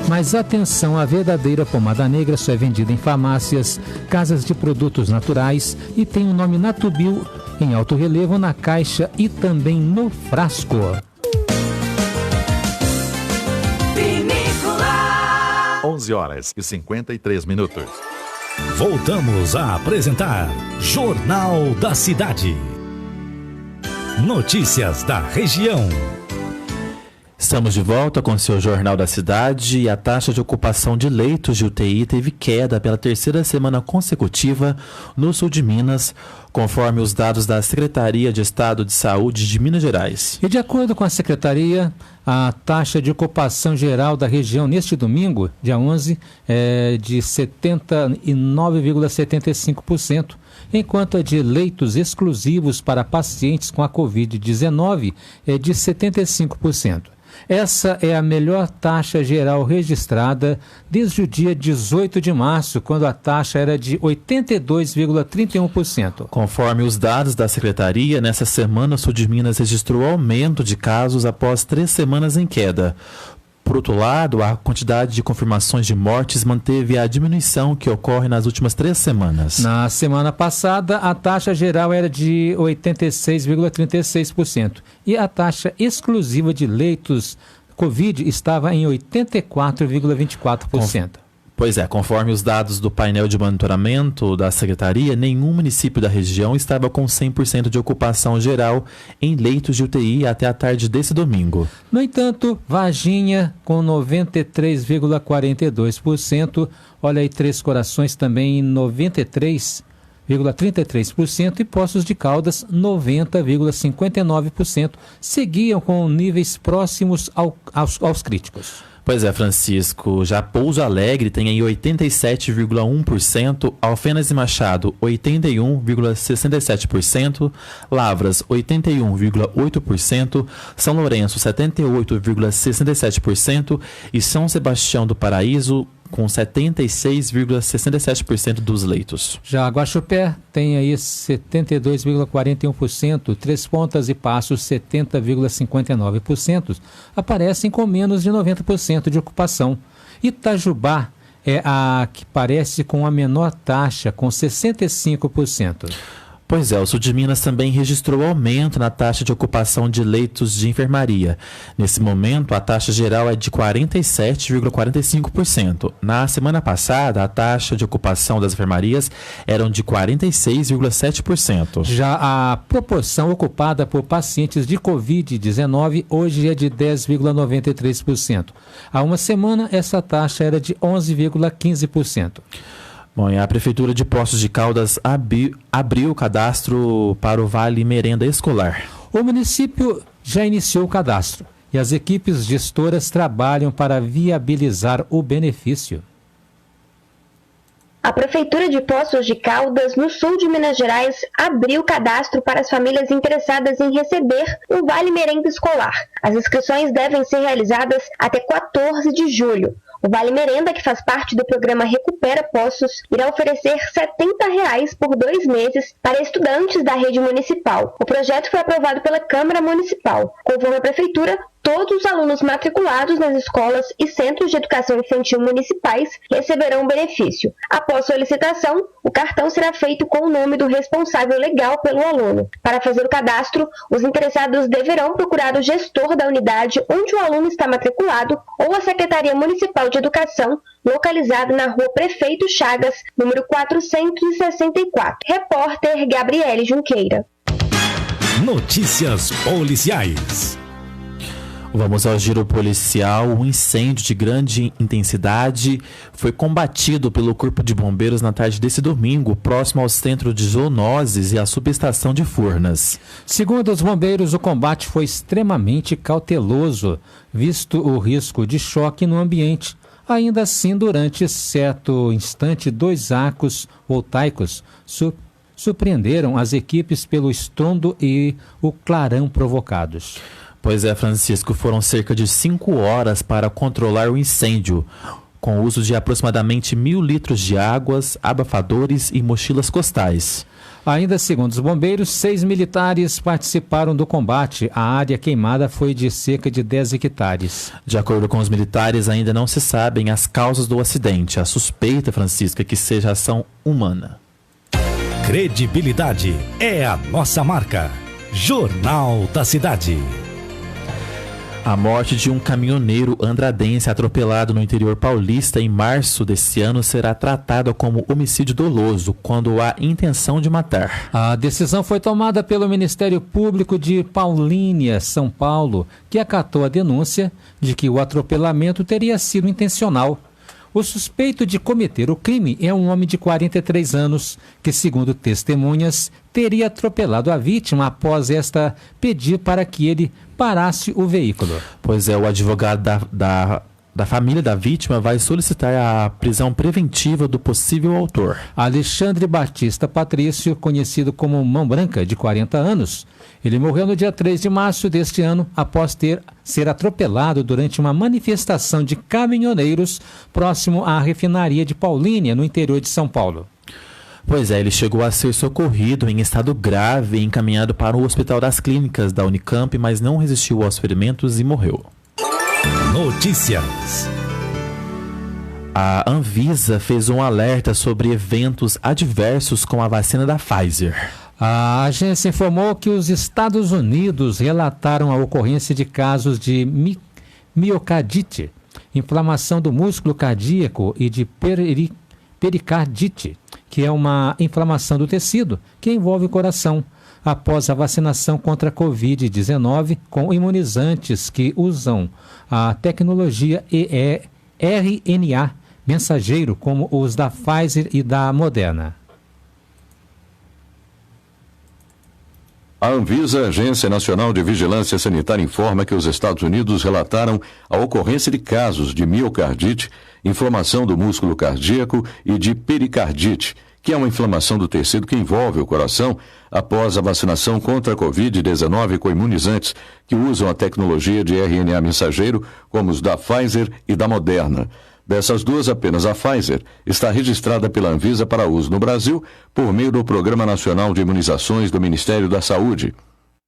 Mas atenção, a verdadeira pomada negra só é vendida em farmácias, casas de produtos naturais e tem o nome Natubio em alto relevo na caixa e também no frasco. 11h53. Voltamos a apresentar Jornal da Cidade. Notícias da região. Estamos de volta com o seu Jornal da Cidade e a taxa de ocupação de leitos de UTI teve queda pela terceira semana consecutiva no sul de Minas, conforme os dados da Secretaria de Estado de Saúde de Minas Gerais. E de acordo com a Secretaria, a taxa de ocupação geral da região neste domingo, dia 11, é de 79,75%, enquanto a de leitos exclusivos para pacientes com a Covid-19 é de 75%. Essa é a melhor taxa geral registrada desde o dia 18 de março, quando a taxa era de 82,31%. Conforme os dados da Secretaria, nessa semana o sul de Minas registrou aumento de casos após 3 semanas em queda. Por outro lado, a quantidade de confirmações de mortes manteve a diminuição que ocorre nas últimas 3 semanas. Na semana passada, a taxa geral era de 86,36% e a taxa exclusiva de leitos Covid estava em 84,24%. Pois é, conforme os dados do painel de monitoramento da Secretaria, nenhum município da região estava com 100% de ocupação geral em leitos de UTI até a tarde desse domingo. No entanto, Varginha com 93,42%, olha aí, Três Corações também em 93,33% e Poços de Caldas 90,59%, seguiam com níveis próximos aos críticos. Pois é, Francisco, já Pouso Alegre tem aí 87,1%, Alfenas e Machado 81,67%, Lavras 81,8%, São Lourenço 78,67% e São Sebastião do Paraíso com 76,67% dos leitos. Já Guaxupé tem aí 72,41%, Três Pontas e Passos 70,59%, aparecem com menos de 90% de ocupação. Itajubá é a que parece com a menor taxa, com 65%. Pois é, o sul de Minas também registrou aumento na taxa de ocupação de leitos de enfermaria. Nesse momento, a taxa geral é de 47,45%. Na semana passada, a taxa de ocupação das enfermarias era de 46,7%. Já a proporção ocupada por pacientes de Covid-19 hoje é de 10,93%. Há uma semana, essa taxa era de 11,15%. Bom, e a Prefeitura de Poços de Caldas abriu o cadastro para o Vale Merenda Escolar. O município já iniciou o cadastro e as equipes gestoras trabalham para viabilizar o benefício. A Prefeitura de Poços de Caldas, no sul de Minas Gerais, abriu o cadastro para as famílias interessadas em receber o Vale Merenda Escolar. As inscrições devem ser realizadas até 14 de julho. O Vale Merenda, que faz parte do programa Recupera Poços, irá oferecer R$ 70 por 2 meses para estudantes da rede municipal. O projeto foi aprovado pela Câmara Municipal. Conforme a Prefeitura, todos os alunos matriculados nas escolas e centros de educação infantil municipais receberão o benefício. Após solicitação, o cartão será feito com o nome do responsável legal pelo aluno. Para fazer o cadastro, os interessados deverão procurar o gestor da unidade onde o aluno está matriculado ou a Secretaria Municipal de Educação, localizada na Rua Prefeito Chagas, número 464. Repórter Gabriele Junqueira. Notícias policiais. Vamos ao giro policial. Um incêndio de grande intensidade foi combatido pelo Corpo de Bombeiros na tarde desse domingo, próximo ao centro de zoonoses e à subestação de Furnas. Segundo os bombeiros, o combate foi extremamente cauteloso, visto o risco de choque no ambiente. Ainda assim, durante certo instante, 2 arcos voltaicos surpreenderam as equipes pelo estrondo e o clarão provocados. Pois é, Francisco, foram cerca de 5 horas para controlar o incêndio, com o uso de aproximadamente 1.000 litros de águas, abafadores e mochilas costais. Ainda segundo os bombeiros, 6 militares participaram do combate. A área queimada foi de cerca de 10 hectares. De acordo com os militares, ainda não se sabem as causas do acidente. A suspeita, Francisca, é que seja ação humana. Credibilidade é a nossa marca. Jornal da Cidade. A morte de um caminhoneiro andradense atropelado no interior paulista em março desse ano será tratada como homicídio doloso quando há intenção de matar. A decisão foi tomada pelo Ministério Público de Paulínia, São Paulo, que acatou a denúncia de que o atropelamento teria sido intencional. O suspeito de cometer o crime é um homem de 43 anos, que, segundo testemunhas, teria atropelado a vítima após esta pedir para que ele parasse o veículo. Pois é, o advogado da família da vítima vai solicitar a prisão preventiva do possível autor. Alexandre Batista Patrício, conhecido como Mão Branca, de 40 anos. Ele morreu no dia 3 de março deste ano após ser atropelado durante uma manifestação de caminhoneiros próximo à refinaria de Paulínia, no interior de São Paulo. Pois é, ele chegou a ser socorrido em estado grave e encaminhado para o Hospital das Clínicas da Unicamp, mas não resistiu aos ferimentos e morreu. Notícias. A Anvisa fez um alerta sobre eventos adversos com a vacina da Pfizer. A agência informou que os Estados Unidos relataram a ocorrência de casos de miocardite, inflamação do músculo cardíaco e de pericardite, que é uma inflamação do tecido que envolve o coração, após a vacinação contra a Covid-19 com imunizantes que usam a tecnologia RNA mensageiro, como os da Pfizer e da Moderna. A Anvisa, Agência Nacional de Vigilância Sanitária, informa que os Estados Unidos relataram a ocorrência de casos de miocardite, inflamação do músculo cardíaco e de pericardite, que é uma inflamação do tecido que envolve o coração, após a vacinação contra a Covid-19 com imunizantes que usam a tecnologia de RNA mensageiro, como os da Pfizer e da Moderna. Dessas duas, apenas a Pfizer está registrada pela Anvisa para uso no Brasil por meio do Programa Nacional de Imunizações do Ministério da Saúde.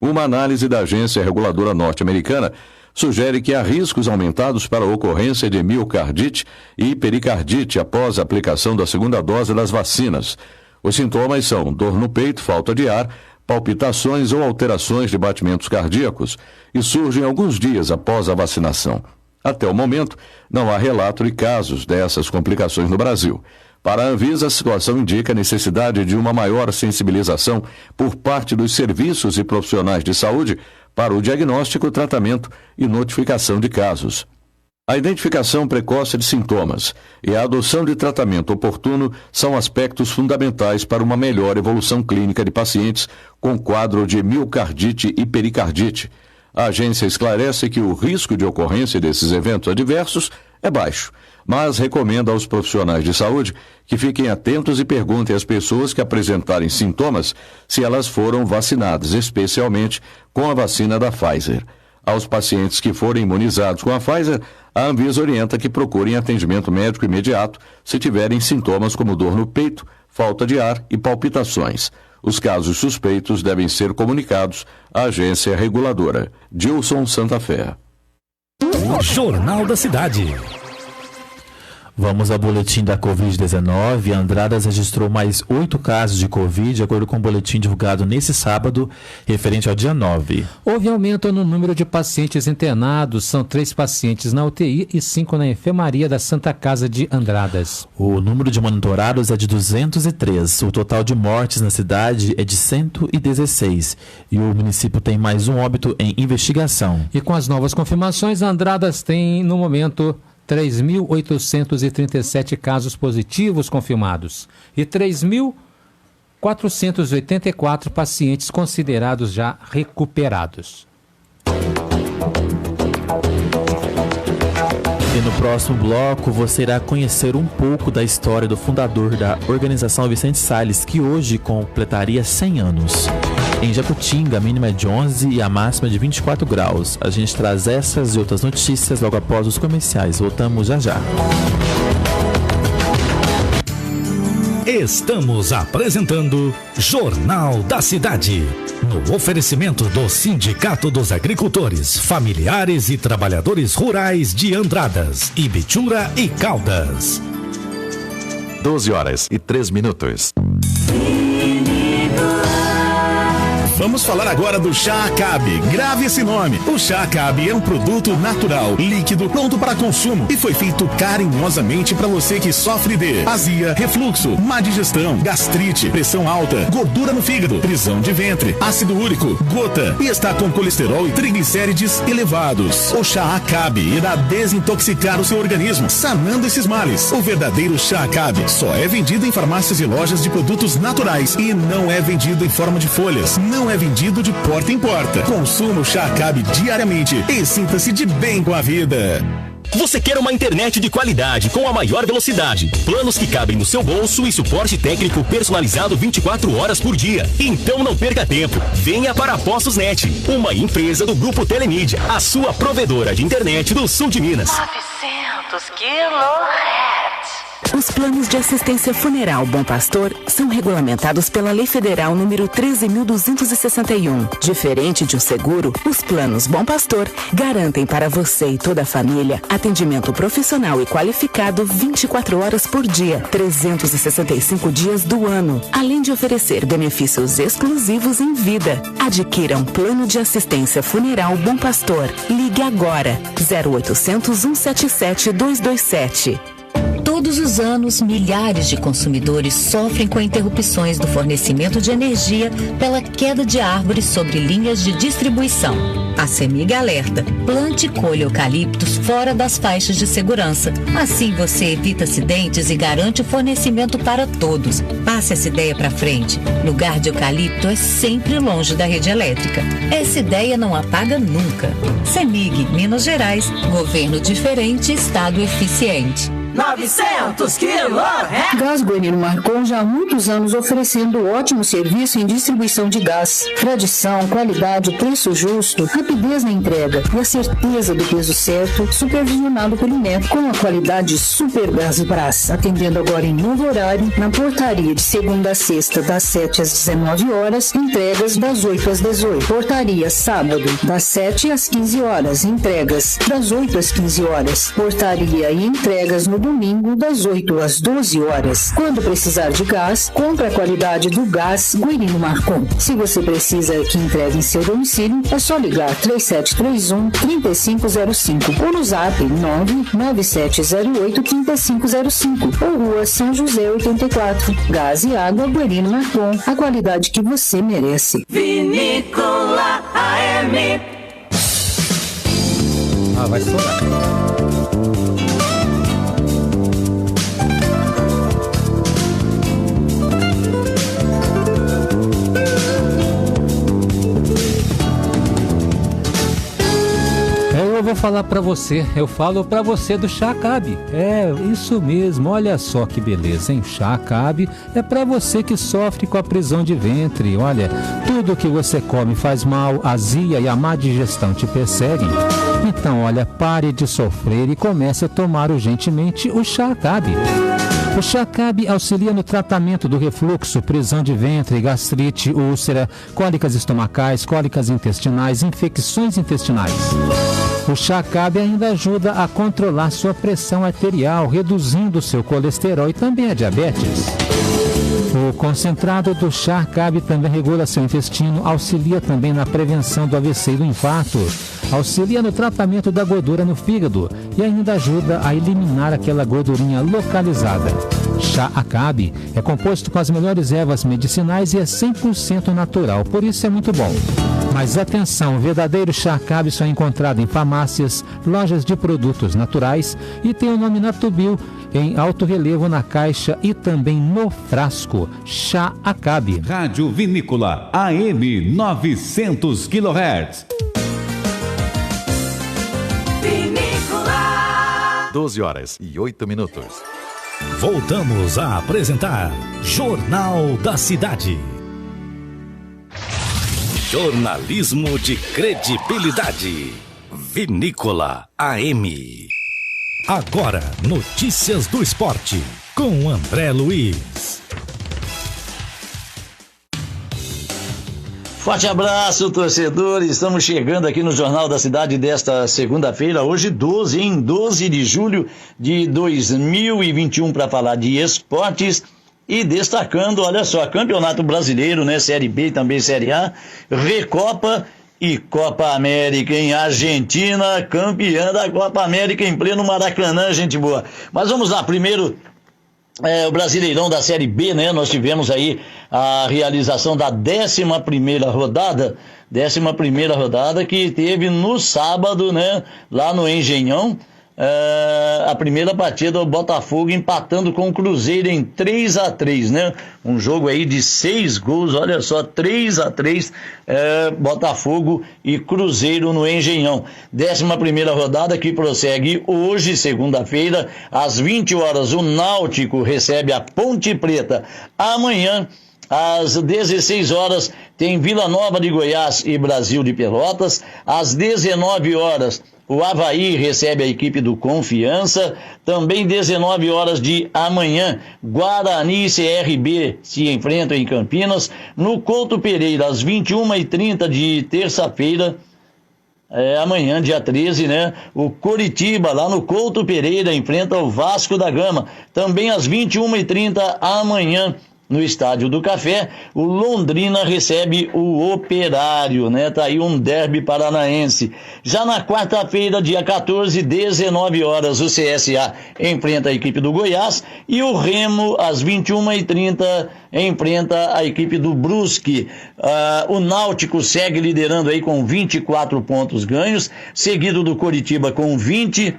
Uma análise da agência reguladora norte-americana sugere que há riscos aumentados para a ocorrência de miocardite e pericardite após a aplicação da segunda dose das vacinas. Os sintomas são dor no peito, falta de ar, palpitações ou alterações de batimentos cardíacos e surgem alguns dias após a vacinação. Até o momento, não há relato de casos dessas complicações no Brasil. Para a Anvisa, a situação indica a necessidade de uma maior sensibilização por parte dos serviços e profissionais de saúde para o diagnóstico, tratamento e notificação de casos. A identificação precoce de sintomas e a adoção de tratamento oportuno são aspectos fundamentais para uma melhor evolução clínica de pacientes com quadro de miocardite e pericardite. A agência esclarece que o risco de ocorrência desses eventos adversos é baixo, mas recomenda aos profissionais de saúde que fiquem atentos e perguntem às pessoas que apresentarem sintomas se elas foram vacinadas, especialmente com a vacina da Pfizer. Aos pacientes que forem imunizados com a Pfizer, a Anvisa orienta que procurem atendimento médico imediato se tiverem sintomas como dor no peito, falta de ar e palpitações. Os casos suspeitos devem ser comunicados à agência reguladora. Dilson Santa Fé. Jornal da Cidade. Vamos ao boletim da Covid-19. Andradas registrou mais 8 casos de Covid, de acordo com o boletim divulgado nesse sábado, referente ao dia 9. Houve aumento no número de pacientes internados. São 3 pacientes na UTI e 5 na enfermaria da Santa Casa de Andradas. O número de monitorados é de 203. O total de mortes na cidade é de 116. E o município tem mais um óbito em investigação. E com as novas confirmações, Andradas tem, no momento, 3.837 casos positivos confirmados e 3.484 pacientes considerados já recuperados. E no próximo bloco você irá conhecer um pouco da história do fundador da organização Vicente Salles, que hoje completaria 100 anos. Em Jacutinga, a mínima é de 11 e a máxima é de 24 graus. A gente traz essas e outras notícias logo após os comerciais. Voltamos já já. Estamos apresentando Jornal da Cidade. No oferecimento do Sindicato dos Agricultores, Familiares e Trabalhadores Rurais de Andradas, Ibitura e Caldas. 12h03. Vamos falar agora do Chá Acabe. Grave esse nome. O Chá Acabe é um produto natural, líquido, pronto para consumo e foi feito carinhosamente para você que sofre de azia, refluxo, má digestão, gastrite, pressão alta, gordura no fígado, prisão de ventre, ácido úrico, gota e está com colesterol e triglicérides elevados. O Chá Acabe irá desintoxicar o seu organismo, sanando esses males. O verdadeiro Chá Acabe só é vendido em farmácias e lojas de produtos naturais e não é vendido em forma de folhas. Não é vendido de porta em porta. Consuma o Chá Acabe diariamente e sinta-se de bem com a vida. Você quer uma internet de qualidade com a maior velocidade, planos que cabem no seu bolso e suporte técnico personalizado 24 horas por dia? Então não perca tempo. Venha para a Postos Net, uma empresa do Grupo Telemídia, a sua provedora de internet do sul de Minas. 900 kHz. Os planos de assistência funeral Bom Pastor são regulamentados pela Lei Federal número 13.261. Diferente de um seguro, os planos Bom Pastor garantem para você e toda a família atendimento profissional e qualificado 24 horas por dia, 365 dias do ano, além de oferecer benefícios exclusivos em vida. Adquira um plano de assistência funeral Bom Pastor. Ligue agora 0800 177 227. Todos os anos, milhares de consumidores sofrem com interrupções do fornecimento de energia pela queda de árvores sobre linhas de distribuição. A CEMIG alerta: plante e colha eucaliptos fora das faixas de segurança. Assim você evita acidentes e garante o fornecimento para todos. Passe essa ideia para frente. Lugar de eucalipto é sempre longe da rede elétrica. Essa ideia não apaga nunca. CEMIG, Minas Gerais. Governo diferente, Estado eficiente. 900 kHz. Gás Guarino Marcon já há muitos anos oferecendo ótimo serviço em distribuição de gás. Tradição, qualidade, preço justo, rapidez na entrega e a certeza do peso certo, supervisionado pelo INEP, com a qualidade Super Gás Brás, atendendo agora em novo horário, na portaria de segunda a sexta, das 7 às 19 horas, entregas das 8 às 18. Portaria sábado, das 7 às 15 horas, entregas das 8 às 15 horas. Portaria e entregas no domingo, das 8 às 12 horas. Quando precisar de gás, compre a qualidade do Gás Guarino Marcon. Se você precisa que entregue em seu domicílio, é só ligar 3731-3505 ou no zap 99708-3505 ou Rua São José 84. Gás e água Guarino Marcon, a qualidade que você merece. Vinícola AM. Vai estourar. Eu vou falar pra você, eu falo pra você do Chá Acabe. É, isso mesmo, olha só que beleza, hein? Chá Acabe é pra você que sofre com a prisão de ventre. Olha, tudo que você come faz mal, azia e a má digestão te perseguem. Então, olha, pare de sofrer e comece a tomar urgentemente o Chá Acabe. O Chá Acabe auxilia no tratamento do refluxo, prisão de ventre, gastrite, úlcera, cólicas estomacais, cólicas intestinais, infecções intestinais. O Chá Acabe ainda ajuda a controlar sua pressão arterial, reduzindo seu colesterol e também a diabetes. O concentrado do Chá Acabe também regula seu intestino, auxilia também na prevenção do AVC e do infarto, auxilia no tratamento da gordura no fígado e ainda ajuda a eliminar aquela gordurinha localizada. Chá Acabe é composto com as melhores ervas medicinais e é 100% natural, por isso é muito bom. Mas atenção, o verdadeiro Chá Acabe só é encontrado em farmácias, lojas de produtos naturais e tem o nome Natubio em alto relevo na caixa e também no frasco. Chá Acabe. Rádio Vinícola AM 900 kHz. 12h08. Voltamos a apresentar Jornal da Cidade. Jornalismo de credibilidade. Vinícola AM. Agora, notícias do esporte, com André Luiz. Forte abraço, torcedores. Estamos chegando aqui no Jornal da Cidade desta segunda-feira, hoje 12 de julho de 2021, para falar de esportes e destacando, olha só, Campeonato Brasileiro, né, Série B e também Série A, Recopa e Copa América em Argentina, campeã da Copa América em pleno Maracanã, gente boa. Mas vamos lá, primeiro o Brasileirão da Série B, né? Nós tivemos aí a realização da 11ª rodada que teve no sábado, né? Lá no Engenhão, a primeira partida do Botafogo empatando com o Cruzeiro em 3-3, né? Um jogo aí de 6 gols, olha só, 3-3, Botafogo e Cruzeiro no Engenhão. 11ª rodada que prossegue hoje, segunda-feira, às 20 horas, o Náutico recebe a Ponte Preta. Amanhã, às 16 horas, tem Vila Nova de Goiás e Brasil de Pelotas. Às 19 horas, o Avaí recebe a equipe do Confiança. Também 19 horas de amanhã, Guarani e CRB se enfrentam em Campinas. No Couto Pereira, às 21h30 de terça-feira, amanhã, dia 13, né? O Coritiba, lá no Couto Pereira, enfrenta o Vasco da Gama. Também às 21h30 amanhã, no Estádio do Café, o Londrina recebe o Operário, né? Tá aí um derby paranaense. Já na quarta-feira, dia 14, 19 horas, o CSA enfrenta a equipe do Goiás e o Remo, às 21h30, enfrenta a equipe do Brusque. O Náutico segue liderando aí com 24 pontos ganhos, seguido do Coritiba com 20.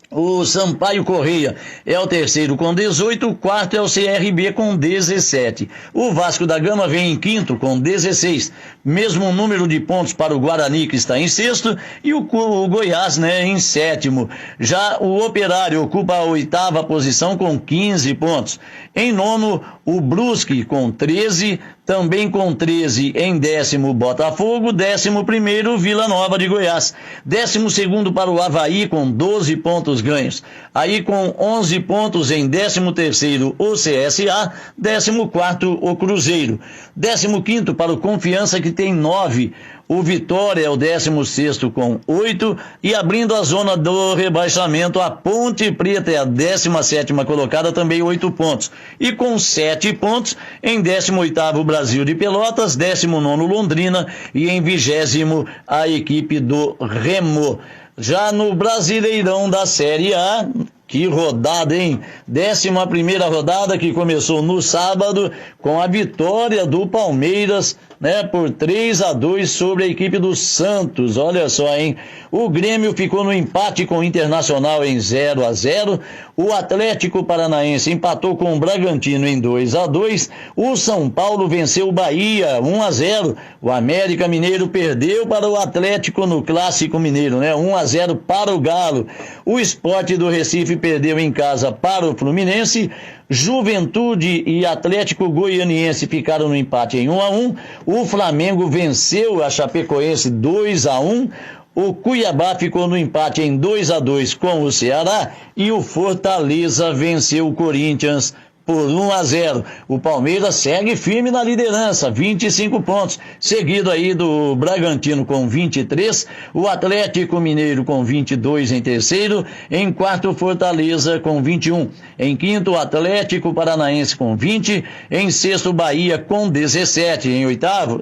O Sampaio Correia é o terceiro com 18, o quarto é o CRB com 17. O Vasco da Gama vem em quinto com 16, mesmo número de pontos para o Guarani, que está em sexto, e o Goiás, né, em sétimo. Já o Operário ocupa a oitava posição com 15 pontos. Em nono, o Brusque com 13, também com 13 em décimo Botafogo, 11º Vila Nova de Goiás, 12º para o Avaí com 12 pontos ganhos. Aí com 11 pontos em 13º o CSA, 14º o Cruzeiro, 15º para o Confiança, que tem 9. O Vitória é o 16º com 8, e abrindo a zona do rebaixamento, a Ponte Preta é a 17ª colocada, também 8 pontos. E com 7 pontos, em 18º Brasil de Pelotas, 19º Londrina e em 20º a equipe do Remo. Já no Brasileirão da Série A, que rodada, hein? 11ª rodada, que começou no sábado com a vitória do Palmeiras, né, por 3-2 sobre a equipe do Santos. Olha só, hein? O Grêmio ficou no empate com o Internacional em 0-0. O Atlético Paranaense empatou com o Bragantino em 2-2. O São Paulo venceu o Bahia 1-0. O América Mineiro perdeu para o Atlético no Clássico Mineiro, né? 1-0 para o Galo. O Sport do Recife perdeu em casa para o Fluminense. Juventude e Atlético Goianiense ficaram no empate em 1-1. O Flamengo venceu a Chapecoense 2-1. O Cuiabá ficou no empate em 2-2 com o Ceará. E o Fortaleza venceu o Corinthians por 1-0. O Palmeiras segue firme na liderança, 25 pontos, seguido aí do Bragantino com 23, o Atlético Mineiro com 22 em terceiro, em quarto Fortaleza com 21, em quinto o Atlético Paranaense com 20, em sexto Bahia com 17,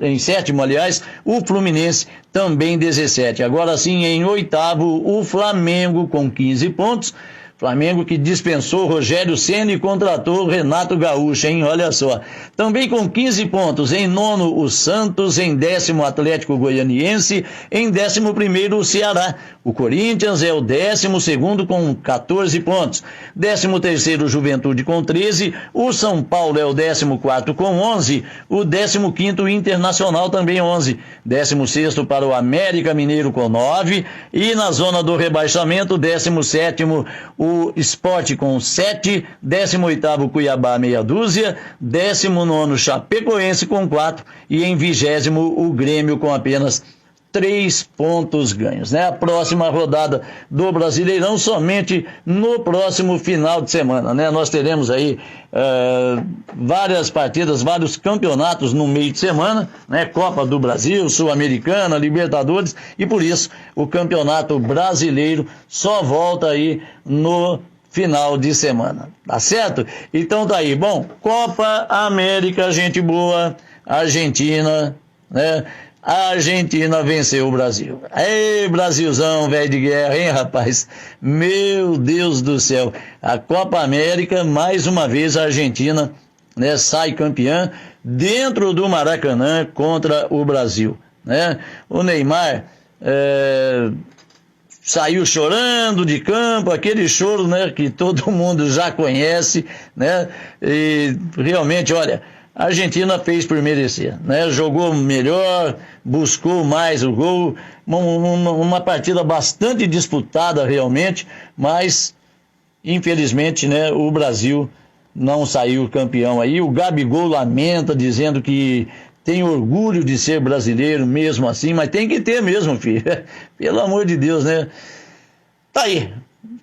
em sétimo, aliás, o Fluminense também 17. Agora sim, em oitavo, o Flamengo com 15 pontos. Flamengo que dispensou Rogério Ceni e contratou Renato Gaúcho, hein? Olha só. Também com 15 pontos. Em nono, o Santos. Em décimo, o Atlético Goianiense. Em 11º, o Ceará. O Corinthians é o 12º com 14 pontos. 13º, o Juventude com 13. O São Paulo é o 14º com 11. O 15º, o Internacional também 11. 16º para o América Mineiro com 9. E na zona do rebaixamento, 17º, o Sport com 7, 18º Cuiabá meia dúzia, 19º Chapecoense com 4 e em 20º o Grêmio com apenas 3 pontos ganhos, né? A próxima rodada do Brasileirão somente no próximo final de semana, né? Nós teremos aí várias partidas, vários campeonatos no meio de semana, né? Copa do Brasil, Sul-Americana, Libertadores, e por isso o Campeonato Brasileiro só volta aí no final de semana, tá certo? Então tá aí, bom, Copa América, gente boa, Argentina, né? A Argentina venceu o Brasil. Ei, Brasilzão, velho de guerra, hein, rapaz? Meu Deus do céu. A Copa América, mais uma vez, a Argentina, né, sai campeã dentro do Maracanã contra o Brasil, né? O Neymar saiu chorando de campo, aquele choro, né, que todo mundo já conhece, né? E realmente, olha, a Argentina fez por merecer, né? Jogou melhor, buscou mais o gol, uma partida bastante disputada realmente, mas infelizmente, né, o Brasil não saiu campeão aí. O Gabigol lamenta, dizendo que tem orgulho de ser brasileiro mesmo assim, mas tem que ter mesmo, filho. Pelo amor de Deus, né? Tá aí,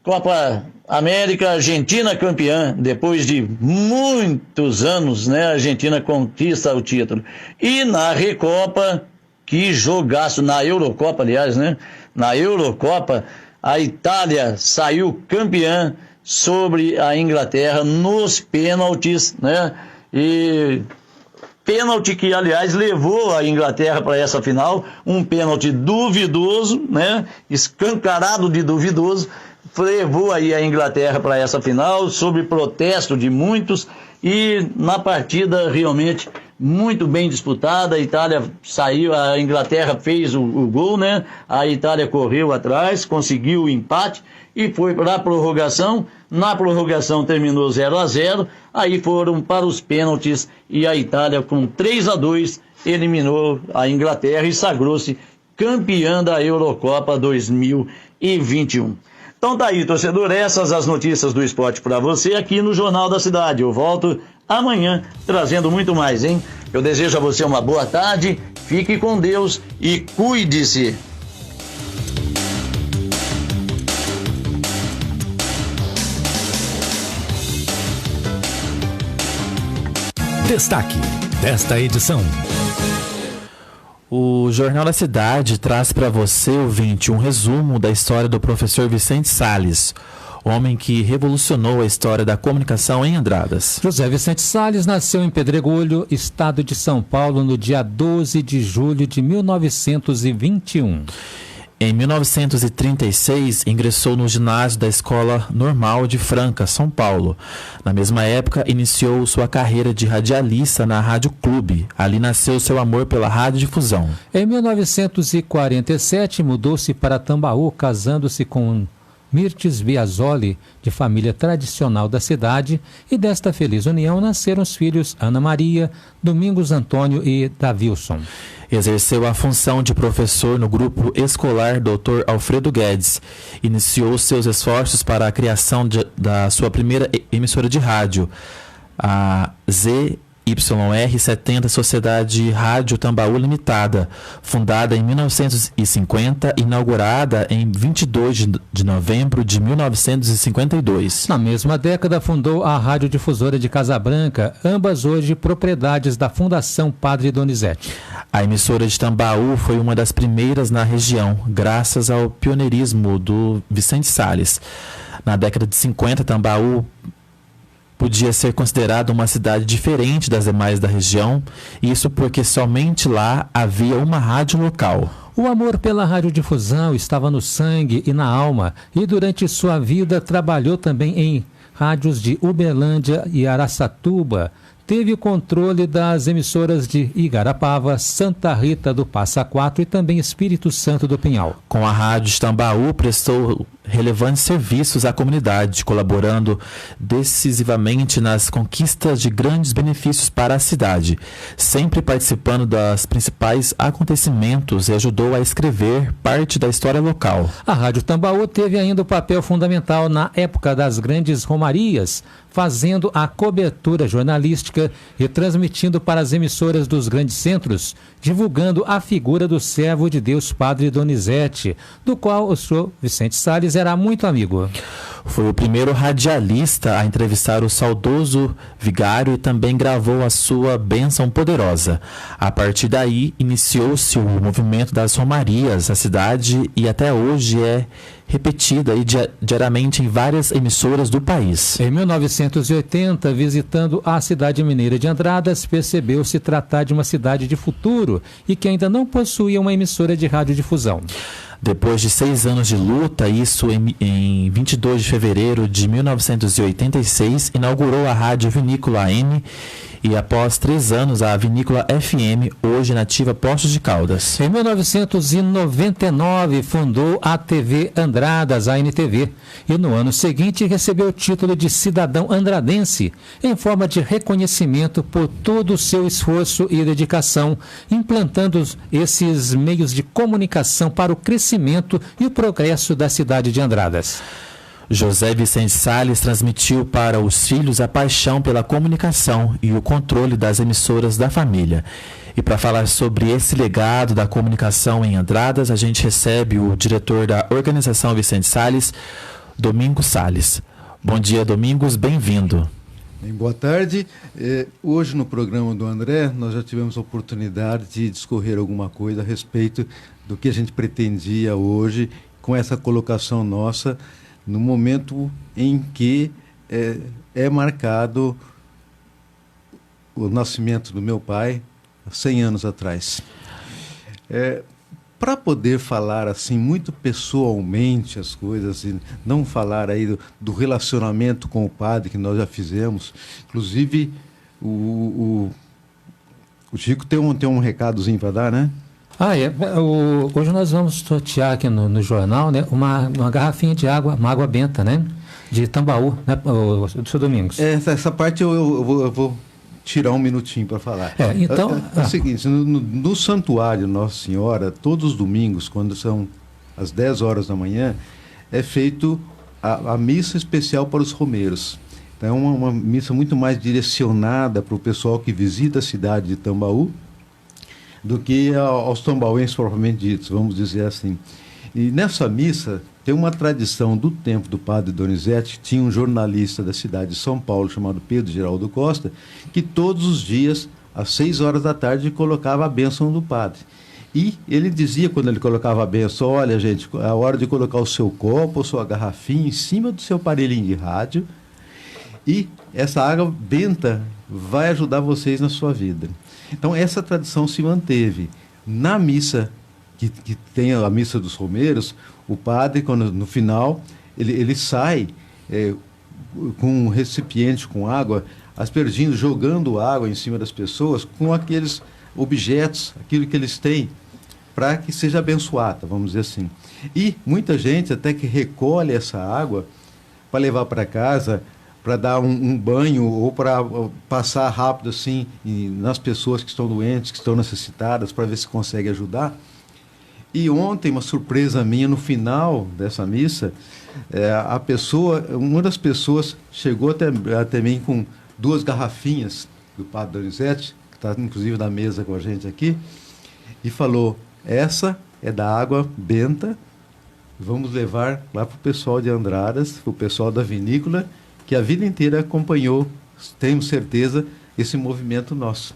Copa América, Argentina campeã, depois de muitos anos, né? A Argentina conquista o título. E na Recopa, que jogaço, na Eurocopa, aliás, né? Na Eurocopa, a Itália saiu campeã sobre a Inglaterra nos pênaltis, né? E pênalti que, aliás, levou a Inglaterra para essa final, um pênalti duvidoso, né? Escancarado de duvidoso, levou aí a Inglaterra para essa final, sob protesto de muitos, e na partida realmente muito bem disputada. A Itália saiu, a Inglaterra fez o gol, né? A Itália correu atrás, conseguiu o empate e foi para a prorrogação. Na prorrogação terminou 0-0, aí foram para os pênaltis e a Itália com 3-2 eliminou a Inglaterra e sagrou-se campeã da Eurocopa 2021. Então tá aí, torcedor, essas as notícias do esporte para você aqui no Jornal da Cidade. Eu volto amanhã trazendo muito mais, hein? Eu desejo a você uma boa tarde, fique com Deus e cuide-se. Destaque desta edição. O Jornal da Cidade traz para você, ouvinte, um resumo da história do professor Vicente Salles, homem que revolucionou a história da comunicação em Andradas. José Vicente Salles nasceu em Pedregulho, estado de São Paulo, no dia 12 de julho de 1921. Em 1936, ingressou no ginásio da Escola Normal de Franca, São Paulo. Na mesma época, iniciou sua carreira de radialista na Rádio Clube. Ali nasceu seu amor pela radiodifusão. Em 1947, mudou-se para Tambaú, casando-se com Mirtes Biasoli, de família tradicional da cidade, e desta feliz união nasceram os filhos Ana Maria, Domingos Antônio e Davilson. Exerceu a função de professor no grupo escolar Dr. Alfredo Guedes. Iniciou seus esforços para a criação da sua primeira emissora de rádio, a ZYR70 Sociedade Rádio Tambaú Limitada, fundada em 1950, inaugurada em 22 de novembro de 1952. Na mesma década, fundou a Radiodifusora de Casabranca, ambas hoje propriedades da Fundação Padre Donizete. A emissora de Tambaú foi uma das primeiras na região, graças ao pioneirismo do Vicente Salles. Na década de 50, Tambaú podia ser considerada uma cidade diferente das demais da região, isso porque somente lá havia uma rádio local. O amor pela radiodifusão estava no sangue e na alma, e durante sua vida trabalhou também em rádios de Uberlândia e Araçatuba. Teve o controle das emissoras de Igarapava, Santa Rita do Passa Quatro e também Espírito Santo do Pinhal. Com a Rádio Tambaú, prestou relevantes serviços à comunidade, colaborando decisivamente nas conquistas de grandes benefícios para a cidade, sempre participando dos principais acontecimentos e ajudou a escrever parte da história local. A Rádio Tambaú teve ainda um papel fundamental na época das grandes romarias, fazendo a cobertura jornalística e transmitindo para as emissoras dos grandes centros, divulgando a figura do servo de Deus Padre Donizete, do qual o senhor Vicente Salles era muito amigo. Foi o primeiro radialista a entrevistar o saudoso vigário e também gravou a sua bênção poderosa. A partir daí, iniciou-se o movimento das romarias na cidade e até hoje é repetida diariamente em várias emissoras do país. Em 1980, visitando a cidade mineira de Andradas, percebeu-se tratar de uma cidade de futuro e que ainda não possuía uma emissora de radiodifusão. Depois de 6 anos de luta, isso em 22 de fevereiro de 1986, inaugurou a Rádio Vinícola AM e após 3 anos a Vinícola FM, hoje nativa Poços de Caldas. Em 1999 fundou a TV Andradas, a ANTV, e no ano seguinte recebeu o título de cidadão andradense, em forma de reconhecimento por todo o seu esforço e dedicação, implantando esses meios de comunicação para o crescimento e o progresso da cidade de Andradas. José Vicente Salles transmitiu para os filhos a paixão pela comunicação e o controle das emissoras da família. E para falar sobre esse legado da comunicação em Andradas, a gente recebe o diretor da Organização Vicente Salles, Domingos Salles. Bom dia, Domingos, bem-vindo. Boa tarde. Hoje no programa do André, nós já tivemos a oportunidade de discorrer alguma coisa a respeito do que a gente pretendia hoje com essa colocação nossa no momento em que é marcado o nascimento do meu pai, 100 anos atrás. Para poder falar assim muito pessoalmente as coisas, e não falar aí do relacionamento com o padre que nós já fizemos, inclusive o Chico tem um recadozinho para dar, né? Hoje nós vamos sortear aqui no jornal, né, uma garrafinha de água, uma água benta, né, de Tambaú, né, do seu Domingos. Essa parte eu vou tirar um minutinho para falar. Então, é o seguinte, no Santuário Nossa Senhora, todos os domingos, quando são às 10 horas da manhã, é feito a missa especial para os romeiros. Então é uma missa muito mais direcionada para o pessoal que visita a cidade de Tambaú, do que aos tambauenses propriamente ditos, vamos dizer assim. E nessa missa tem uma tradição do tempo do padre Donizete. Tinha um jornalista da cidade de São Paulo chamado Pedro Geraldo Costa, que todos os dias, às 6 horas da tarde, colocava a bênção do padre. E ele dizia, quando ele colocava a bênção: olha, gente, é a hora de colocar o seu copo ou sua garrafinha em cima do seu aparelhinho de rádio, e essa água benta vai ajudar vocês na sua vida. Então essa tradição se manteve. Na missa, que tem a missa dos romeiros, o padre, quando, no final, ele sai com um recipiente com água, aspergindo, jogando água em cima das pessoas com aqueles objetos, aquilo que eles têm, para que seja abençoada, vamos dizer assim. E muita gente até que recolhe essa água para levar para casa, para dar um banho ou para passar rápido assim nas pessoas que estão doentes, que estão necessitadas, para ver se consegue ajudar. E ontem, uma surpresa minha, no final dessa missa, uma das pessoas chegou até mim com 2 garrafinhas do padre Donizete, que está inclusive na mesa com a gente aqui, e falou: essa é da água benta, vamos levar lá para o pessoal de Andradas, para o pessoal da vinícola, que a vida inteira acompanhou, temos certeza, esse movimento nosso.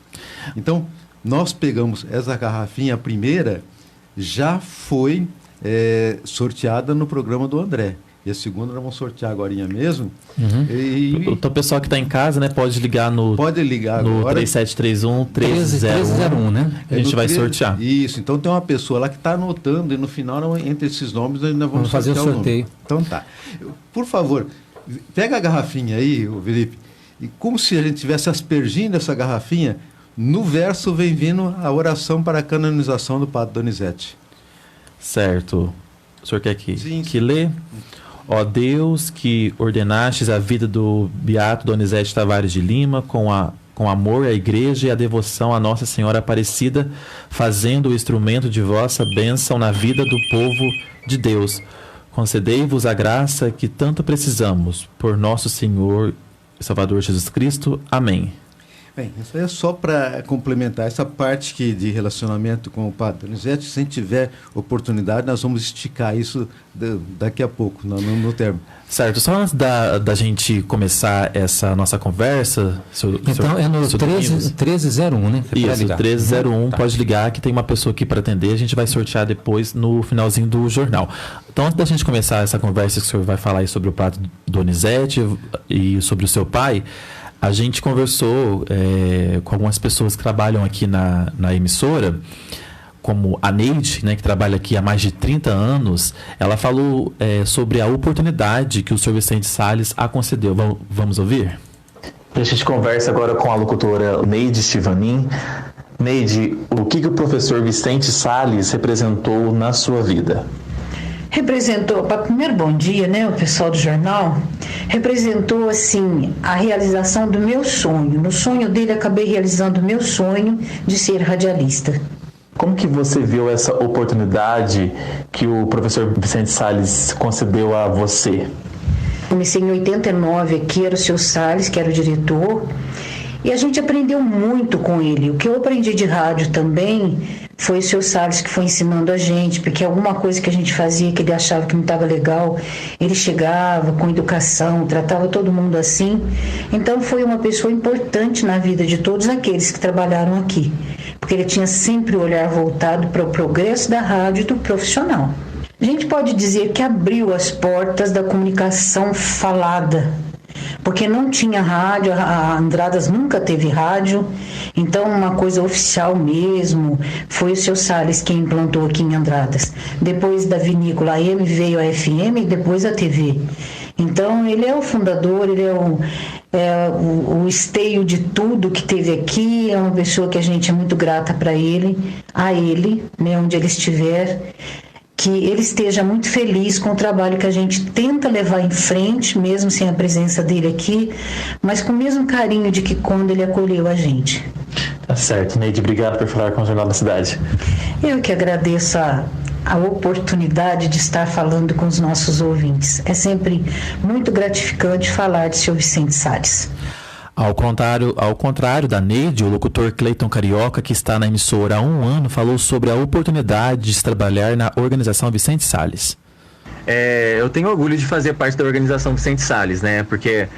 Então, nós pegamos essa garrafinha, a primeira já foi sorteada no programa do André. E a segunda nós vamos sortear agora mesmo. Então, o pessoal que está em casa, né, pode ligar no 3731-1301, né? A gente vai sortear. Isso, então tem uma pessoa lá que está anotando e no final, entre esses nomes, nós vamos fazer o sorteio. Então tá. Por favor, pega a garrafinha aí, Felipe, e como se a gente estivesse aspergindo essa garrafinha, no verso vem vindo a oração para a canonização do padre Donizete. Certo. O senhor quer que lê? Ó Deus, que ordenastes a vida do beato Donizete Tavares de Lima com amor à igreja e a devoção à Nossa Senhora Aparecida, fazendo o instrumento de vossa bênção na vida do povo de Deus. Concedei-vos a graça que tanto precisamos, por nosso Senhor e Salvador Jesus Cristo. Amém. Bem, isso aí é só para complementar essa parte de relacionamento com o padre Donizete. Se a gente tiver oportunidade, nós vamos esticar isso daqui a pouco, no termo. Certo. Só antes da gente começar essa nossa conversa... Então é no 1301, né? Isso, 1301, tá. Pode ligar que tem uma pessoa aqui para atender. A gente vai sortear depois no finalzinho do jornal. Então, antes da gente começar essa conversa, que o senhor vai falar aí sobre o padre Donizete e sobre o seu pai... A gente conversou com algumas pessoas que trabalham aqui na emissora, como a Neide, né, que trabalha aqui há mais de 30 anos. Ela falou sobre a oportunidade que o Sr. Vicente Salles a concedeu. Vamos ouvir? A gente conversa agora com a locutora Neide Stivanin. Neide, o que o professor Vicente Salles representou na sua vida? Representou, primeiro bom dia, né, o pessoal do jornal, representou, assim, a realização do meu sonho. No sonho dele, acabei realizando o meu sonho de ser radialista. Como que você viu essa oportunidade que o professor Vicente Salles concedeu a você? Comecei em 89 aqui, era o seu Salles, que era o diretor, e a gente aprendeu muito com ele. O que eu aprendi de rádio também foi o seu Salles que foi ensinando a gente, porque alguma coisa que a gente fazia que ele achava que não estava legal, ele chegava com educação, tratava todo mundo assim. Então foi uma pessoa importante na vida de todos aqueles que trabalharam aqui, porque ele tinha sempre o olhar voltado para o progresso da rádio e do profissional. A gente pode dizer que abriu as portas da comunicação falada, porque não tinha rádio, a Andradas nunca teve rádio, então uma coisa oficial mesmo foi o seu Salles quem implantou aqui em Andradas. Depois da vinícola AM veio a FM e depois a TV. Então ele é o fundador, ele é o esteio de tudo que teve aqui, é uma pessoa que a gente é muito grata para ele, né, onde ele estiver. Que ele esteja muito feliz com o trabalho que a gente tenta levar em frente, mesmo sem a presença dele aqui, mas com o mesmo carinho de que quando ele acolheu a gente. Tá certo, Neide, obrigado por falar com o Jornal da Cidade. Eu que agradeço a oportunidade de estar falando com os nossos ouvintes. É sempre muito gratificante falar de seu Vicente Salles. Ao contrário da Neide, o locutor Cleiton Carioca, que está na emissora há 1 ano, falou sobre a oportunidade de se trabalhar na organização Vicente Salles. Eu tenho orgulho de fazer parte da organização Vicente Salles, né? Porque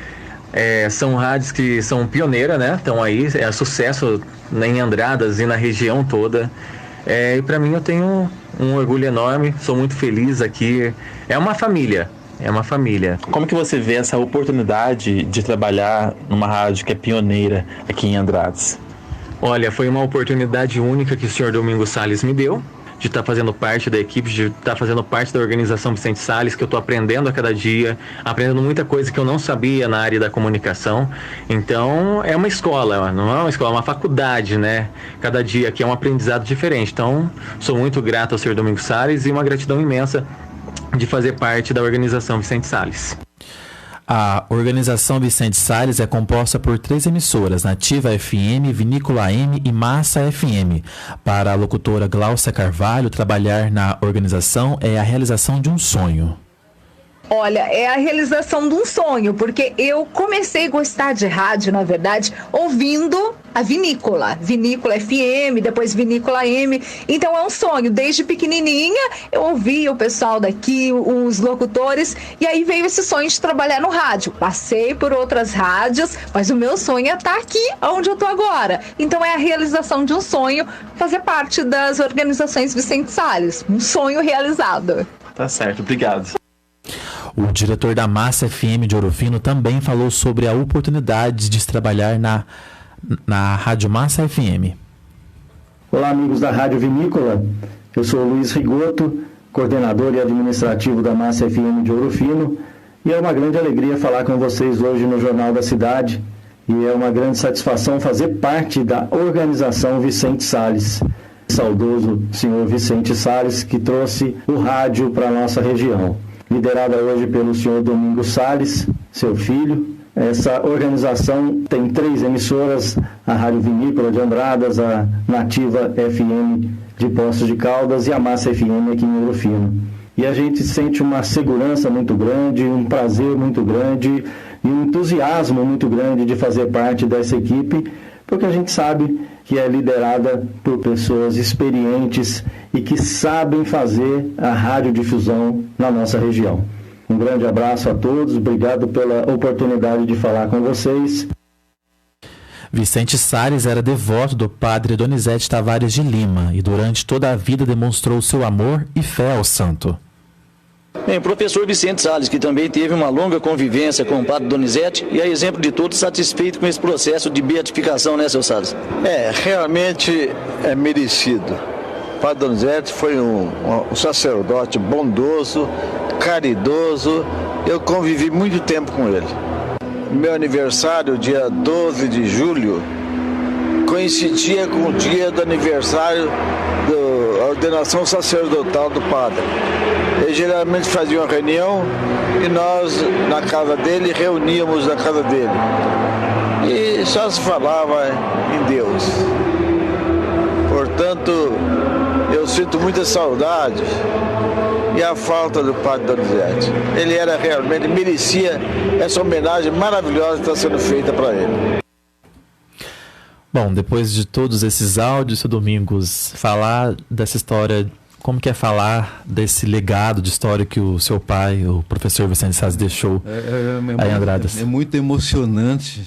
são rádios que são pioneiras, né? Estão aí, é sucesso em Andradas e na região toda. E para mim eu tenho um orgulho enorme, sou muito feliz aqui. É uma família. Como que você vê essa oportunidade de trabalhar numa rádio que é pioneira aqui em Andradas? Olha, foi uma oportunidade única que o senhor Domingos Salles me deu, de estar fazendo parte da equipe, de estar fazendo parte da organização Vicente Salles, que eu estou aprendendo a cada dia, aprendendo muita coisa que eu não sabia na área da comunicação. Então, é uma escola, não é uma escola, é uma faculdade, né? Cada dia aqui é um aprendizado diferente. Então, sou muito grato ao senhor Domingos Salles e uma gratidão imensa de fazer parte da organização Vicente Salles. A organização Vicente Salles é composta por 3 emissoras, Nativa FM, Vinícola AM e Massa FM. Para a locutora Glaucia Carvalho, trabalhar na organização é a realização de um sonho. Olha, é a realização de um sonho, porque eu comecei a gostar de rádio, na verdade, ouvindo a Vinícola FM, depois Vinícola AM. Então é um sonho, desde pequenininha eu ouvia o pessoal daqui, os locutores, e aí veio esse sonho de trabalhar no rádio. Passei por outras rádios, mas o meu sonho é estar aqui, onde eu estou agora. Então é a realização de um sonho, fazer parte das organizações Vicente Salles, um sonho realizado. Tá certo, obrigado. O diretor da Massa FM de Ouro Fino também falou sobre a oportunidade de se trabalhar na Rádio Massa FM. Olá, amigos da Rádio Vinícola. Eu sou o Luiz Rigoto, coordenador e administrativo da Massa FM de Ouro Fino, e é uma grande alegria falar com vocês hoje no Jornal da Cidade, e é uma grande satisfação fazer parte da organização Vicente Salles. Saudoso senhor Vicente Salles, que trouxe o rádio para a nossa região. Liderada hoje pelo senhor Domingos Salles, seu filho. Essa organização tem 3 emissoras, a Rádio Vinícola de Andradas, a Nativa FM de Poços de Caldas e a Massa FM aqui em Ouro Fino. E a gente sente uma segurança muito grande, um prazer muito grande e um entusiasmo muito grande de fazer parte dessa equipe, porque a gente sabe que é liderada por pessoas experientes e que sabem fazer a radiodifusão na nossa região. Um grande abraço a todos, obrigado pela oportunidade de falar com vocês. Vicente Salles era devoto do padre Donizete Tavares de Lima e durante toda a vida demonstrou seu amor e fé ao santo. Bem, o professor Vicente Salles, que também teve uma longa convivência com o padre Donizete e é exemplo de todos satisfeito com esse processo de beatificação, né, seu Salles? Realmente é merecido. O padre Donizete foi um sacerdote bondoso, caridoso. Eu convivi muito tempo com ele. Meu aniversário, dia 12 de julho, coincidia com o dia do aniversário da ordenação sacerdotal do padre. Ele geralmente fazia uma reunião e nós, na casa dele, reuníamos na casa dele. E só se falava em Deus. Portanto, eu sinto muita saudade e a falta do padre Donizete. Ele merecia essa homenagem maravilhosa que está sendo feita para ele. Bom, depois de todos esses áudios, seu Domingos, falar dessa história, como que é falar desse legado de história que o seu pai, o professor Vicente Sales, deixou aí em Andradas? É muito emocionante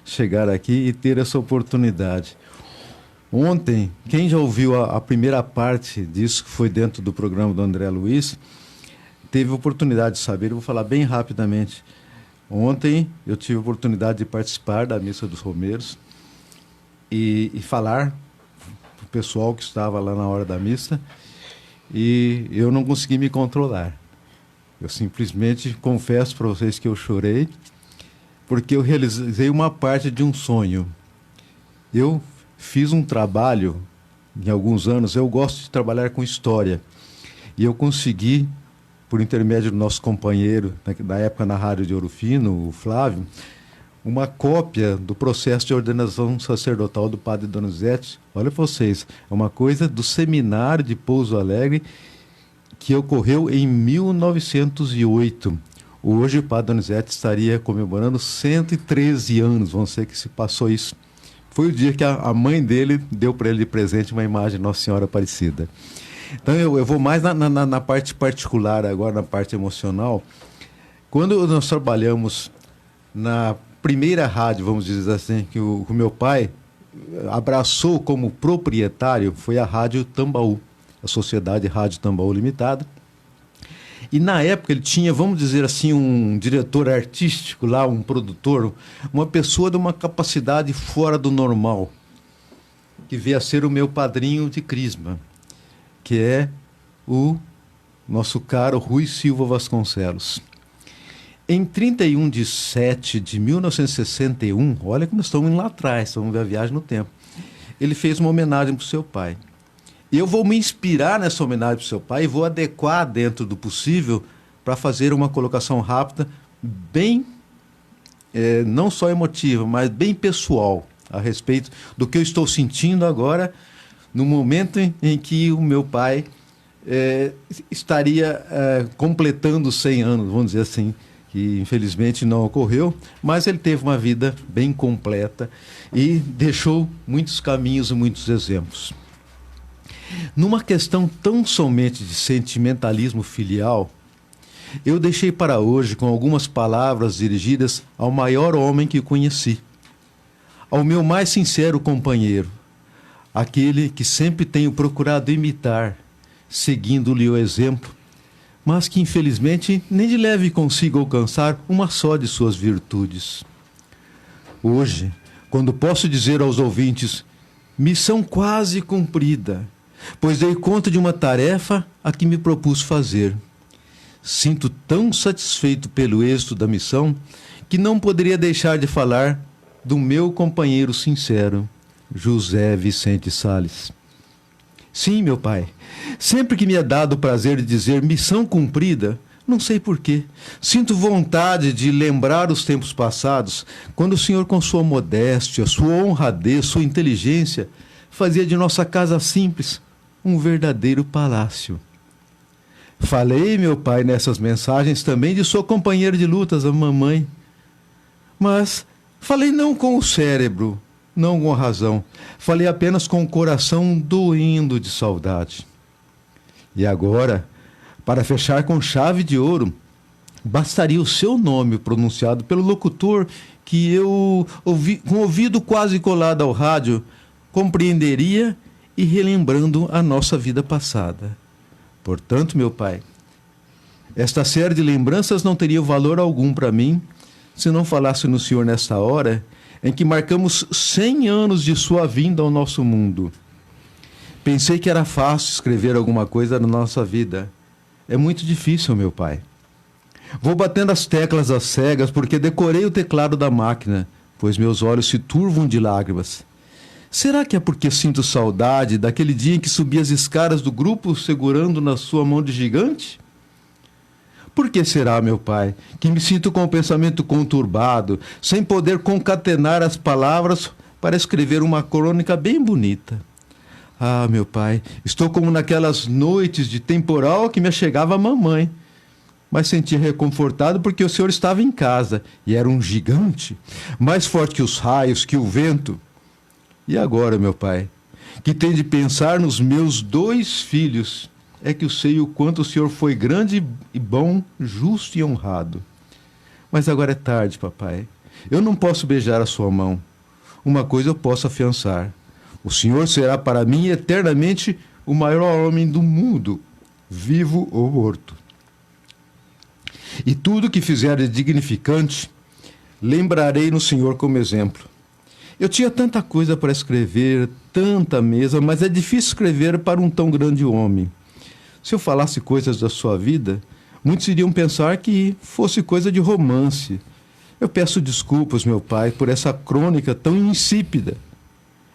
chegar aqui e ter essa oportunidade. Ontem, quem já ouviu a primeira parte disso, que foi dentro do programa do André Luiz, teve a oportunidade de saber. Eu vou falar bem rapidamente. Ontem eu tive a oportunidade de participar da Missa dos Romeiros e falar para o pessoal que estava lá na hora da missa, e eu não consegui me controlar. Eu simplesmente confesso para vocês que eu chorei, porque eu realizei uma parte de um sonho. Eu fiz um trabalho, em alguns anos, eu gosto de trabalhar com história, e eu consegui, por intermédio do nosso companheiro, na época na Rádio de Ouro Fino, o Flávio, uma cópia do processo de ordenação sacerdotal do padre Donizete. Olha para vocês, é uma coisa do seminário de Pouso Alegre que ocorreu em 1908. Hoje o padre Donizete estaria comemorando 113 anos, vamos dizer que se passou isso. Foi o dia que a mãe dele deu para ele de presente uma imagem de Nossa Senhora Aparecida. Então eu vou mais na parte particular agora, na parte emocional. Quando nós trabalhamos na primeira rádio, vamos dizer assim, que o meu pai abraçou como proprietário, foi a Rádio Tambaú, a Sociedade Rádio Tambaú Limitada. E na época ele tinha, vamos dizer assim, um diretor artístico lá, um produtor, uma pessoa de uma capacidade fora do normal, que veio a ser o meu padrinho de crisma, que é o nosso caro Rui Silva Vasconcelos. Em 31 de 7 de 1961, olha que nós estamos lá atrás, estamos ver a viagem no tempo, ele fez uma homenagem para o seu pai. Eu vou me inspirar nessa homenagem para o seu pai e vou adequar dentro do possível para fazer uma colocação rápida, bem, não só emotiva, mas bem pessoal, a respeito do que eu estou sentindo agora, no momento em que o meu pai estaria completando 100 anos, vamos dizer assim, que infelizmente não ocorreu, mas ele teve uma vida bem completa e deixou muitos caminhos e muitos exemplos. Numa questão tão somente de sentimentalismo filial, eu deixei para hoje com algumas palavras dirigidas ao maior homem que conheci, ao meu mais sincero companheiro, aquele que sempre tenho procurado imitar, seguindo-lhe o exemplo, mas que infelizmente nem de leve consigo alcançar uma só de suas virtudes. Hoje, quando posso dizer aos ouvintes, missão quase cumprida, pois dei conta de uma tarefa a que me propus fazer. Sinto tão satisfeito pelo êxito da missão que não poderia deixar de falar do meu companheiro sincero, José Vicente Sales. Sim, meu pai, sempre que me é dado o prazer de dizer missão cumprida, não sei porquê, sinto vontade de lembrar os tempos passados, quando o senhor, com sua modéstia, sua honradez, sua inteligência, fazia de nossa casa simples um verdadeiro palácio. Falei, meu pai, nessas mensagens também de sua companheira de lutas, a mamãe. Mas falei não com o cérebro, não com a razão. Falei apenas com o coração doendo de saudade. E agora, para fechar com chave de ouro, bastaria o seu nome pronunciado pelo locutor que eu, com o ouvido quase colado ao rádio, compreenderia e relembrando a nossa vida passada. Portanto, meu pai, esta série de lembranças não teria valor algum para mim se não falasse no senhor nesta hora em que marcamos 100 anos de sua vinda ao nosso mundo. Pensei que era fácil escrever alguma coisa na nossa vida. É muito difícil, meu pai. Vou batendo as teclas às cegas porque decorei o teclado da máquina, pois meus olhos se turvam de lágrimas. Será que é porque sinto saudade daquele dia em que subi as escadas do grupo segurando na sua mão de gigante? Por que será, meu pai, que me sinto com o pensamento conturbado, sem poder concatenar as palavras para escrever uma crônica bem bonita? Ah, meu pai, estou como naquelas noites de temporal que me achegava a mamãe. Mas sentia reconfortado porque o senhor estava em casa e era um gigante, mais forte que os raios, que o vento. E agora, meu pai, que tem de pensar nos meus 2 filhos, é que eu sei o quanto o senhor foi grande e bom, justo e honrado. Mas agora é tarde, papai. Eu não posso beijar a sua mão. Uma coisa eu posso afiançar. O senhor será para mim eternamente o maior homem do mundo, vivo ou morto. E tudo que fizer de dignificante, lembrarei no senhor como exemplo. Eu tinha tanta coisa para escrever, tanta mesa, mas é difícil escrever para um tão grande homem. Se eu falasse coisas da sua vida, muitos iriam pensar que fosse coisa de romance. Eu peço desculpas, meu pai, por essa crônica tão insípida.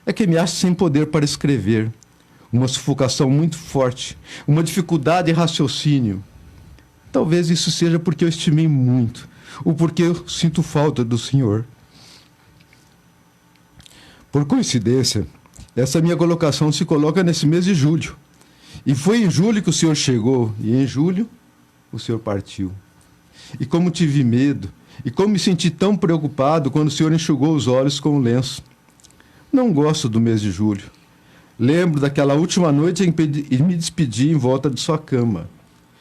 É que me acho sem poder para escrever. Uma sufocação muito forte, uma dificuldade de raciocínio. Talvez isso seja porque eu estimei muito, ou porque eu sinto falta do senhor. Por coincidência, essa minha colocação se coloca nesse mês de julho. E foi em julho que o senhor chegou, e em julho o senhor partiu. E como tive medo, e como me senti tão preocupado quando o senhor enxugou os olhos com o lenço. Não gosto do mês de julho. Lembro daquela última noite em que me despedi em volta de sua cama.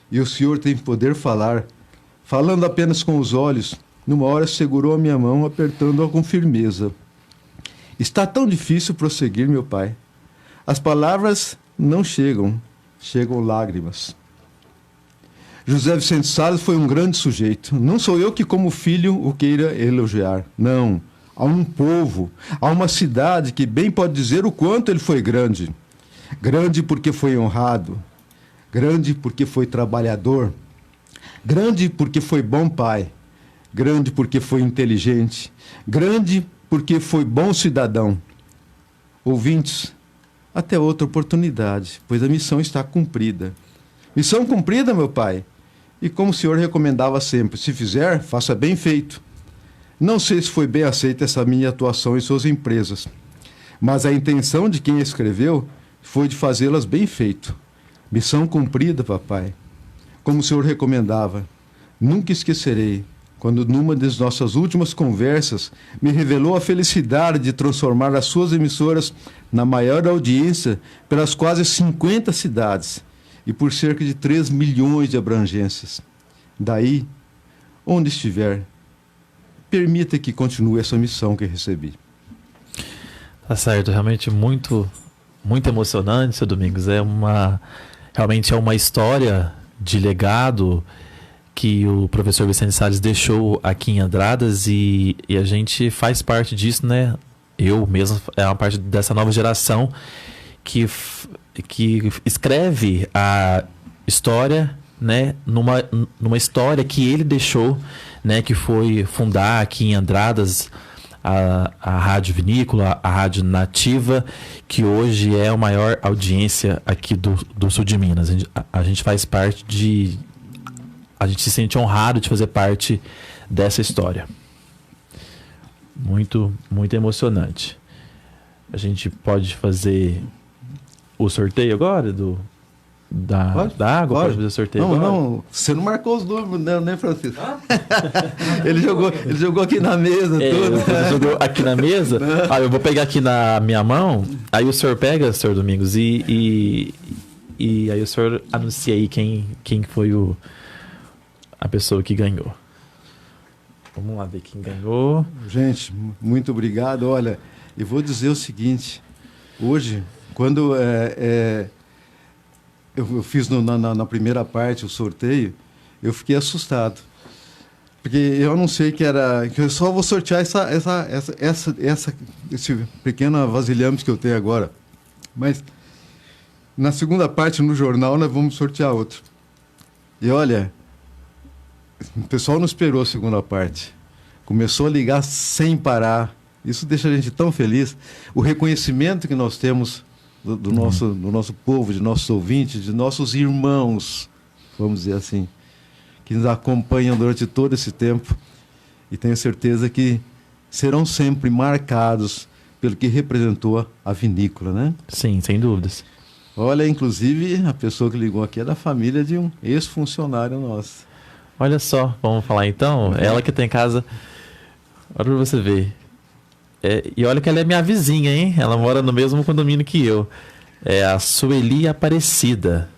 E o senhor tem poder falar, falando apenas com os olhos. Numa hora segurou a minha mão, apertando-a com firmeza. Está tão difícil prosseguir, meu pai. As palavras não chegam, chegam lágrimas. José Vicente Salles foi um grande sujeito. Não sou eu que, como filho, o queira elogiar. Não. Há um povo, há uma cidade que bem pode dizer o quanto ele foi grande. Grande porque foi honrado. Grande porque foi trabalhador. Grande porque foi bom pai. Grande porque foi inteligente. Grande porque foi bom cidadão. Ouvintes, até outra oportunidade, pois a missão está cumprida. Missão cumprida, meu pai. E como o senhor recomendava sempre, se fizer, faça bem feito. Não sei se foi bem aceita essa minha atuação em suas empresas, mas a intenção de quem escreveu foi de fazê-las bem feito. Missão cumprida, papai. Como o senhor recomendava, nunca esquecerei quando numa das nossas últimas conversas me revelou a felicidade de transformar as suas emissoras na maior audiência pelas quase 50 cidades e por cerca de 3 milhões de abrangências. Daí, onde estiver, permita que continue essa missão que recebi. Tá certo, realmente muito emocionante, seu Domingos. Realmente é uma história de legado que o professor Vicente Salles deixou aqui em Andradas e a gente faz parte disso, né? Eu mesmo é uma parte dessa nova geração que escreve a história, né? Numa história que ele deixou, né? Que foi fundar aqui em Andradas a Rádio Vinícola, a Rádio Nativa, que hoje é a maior audiência aqui do sul de Minas. A gente faz parte a gente se sente honrado de fazer parte dessa história. Muito, muito emocionante. A gente pode fazer o sorteio agora da água? Pode fazer o sorteio agora? Não, você não marcou os números, né, Francisco? Ele jogou aqui na mesa. Tudo. Jogou aqui na mesa? Eu vou pegar aqui na minha mão, aí o senhor pega, senhor Domingos, e aí o senhor anuncia aí quem foi a pessoa que ganhou. Vamos lá ver quem ganhou. Gente, muito obrigado. Olha, eu vou dizer o seguinte. Hoje, quando eu fiz na primeira parte o sorteio, eu fiquei assustado. Porque eu não sei que eu só vou sortear esse pequeno vasilhame que eu tenho agora. Mas na segunda parte, no jornal, nós vamos sortear outro. E olha, o pessoal não esperou a segunda parte. Começou a ligar sem parar. Isso deixa a gente tão feliz. O reconhecimento que nós temos do nosso povo, de nossos ouvintes, de nossos irmãos, vamos dizer assim, que nos acompanham durante todo esse tempo. E tenho certeza que serão sempre marcados pelo que representou a vinícola, né? Sim, sem dúvidas. Olha, inclusive, a pessoa que ligou aqui é da família de um ex-funcionário nosso. Olha só, vamos falar então? Ela que tem casa... Olha pra você ver. E olha que ela é minha vizinha, hein? Ela mora no mesmo condomínio que eu. É a Sueli Aparecida.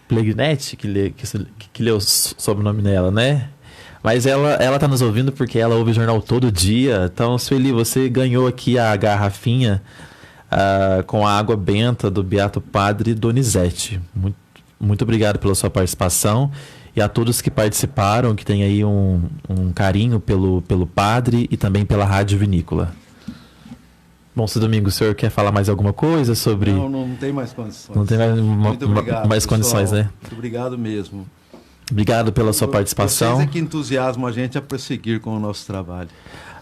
Plegnetti, que leu o sobrenome dela, né? Mas ela tá nos ouvindo porque ela ouve o jornal todo dia. Então, Sueli, você ganhou aqui a garrafinha com a água benta do Beato Padre Donizete. Muito obrigado pela sua participação. E a todos que participaram, que tem aí um carinho pelo padre e também pela Rádio Vinícola. Bom, seu Domingos, o senhor quer falar mais alguma coisa sobre... Não tem mais condições. Não tem Muito obrigado, mais condições, né? Muito obrigado mesmo. Obrigado pela sua participação. Vocês é que entusiasmam a gente a prosseguir com o nosso trabalho.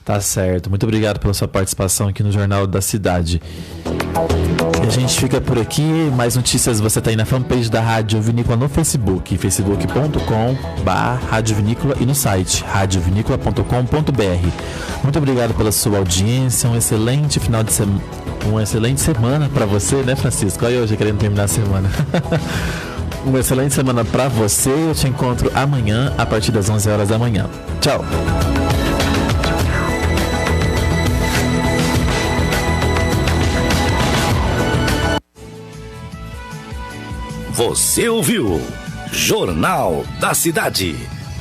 Tá certo. Muito obrigado pela sua participação aqui no Jornal da Cidade. E a gente fica por aqui. Mais notícias você tem na fanpage da Rádio Vinícola no Facebook, facebook.com/Rádio Vinícola, e no site radiovinícola.com.br. Muito obrigado pela sua audiência. Um excelente final de semana. Uma excelente semana para você, né, Francisco? Olha eu já querendo terminar a semana. Uma excelente semana para você. Eu te encontro amanhã a partir das 11 horas da manhã. Tchau. Você ouviu Jornal da Cidade.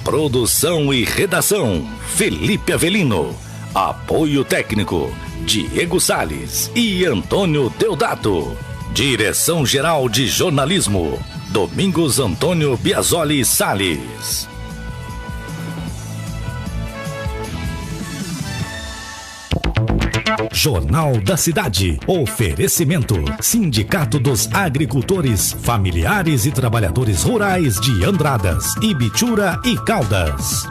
Produção e redação Felipe Avelino. Apoio técnico Diego Salles e Antônio Deodato. Direção-geral de jornalismo Domingos Antônio Biasoli Salles. Jornal da Cidade. Oferecimento: Sindicato dos Agricultores, Familiares e Trabalhadores Rurais de Andradas, Ibitura e Caldas.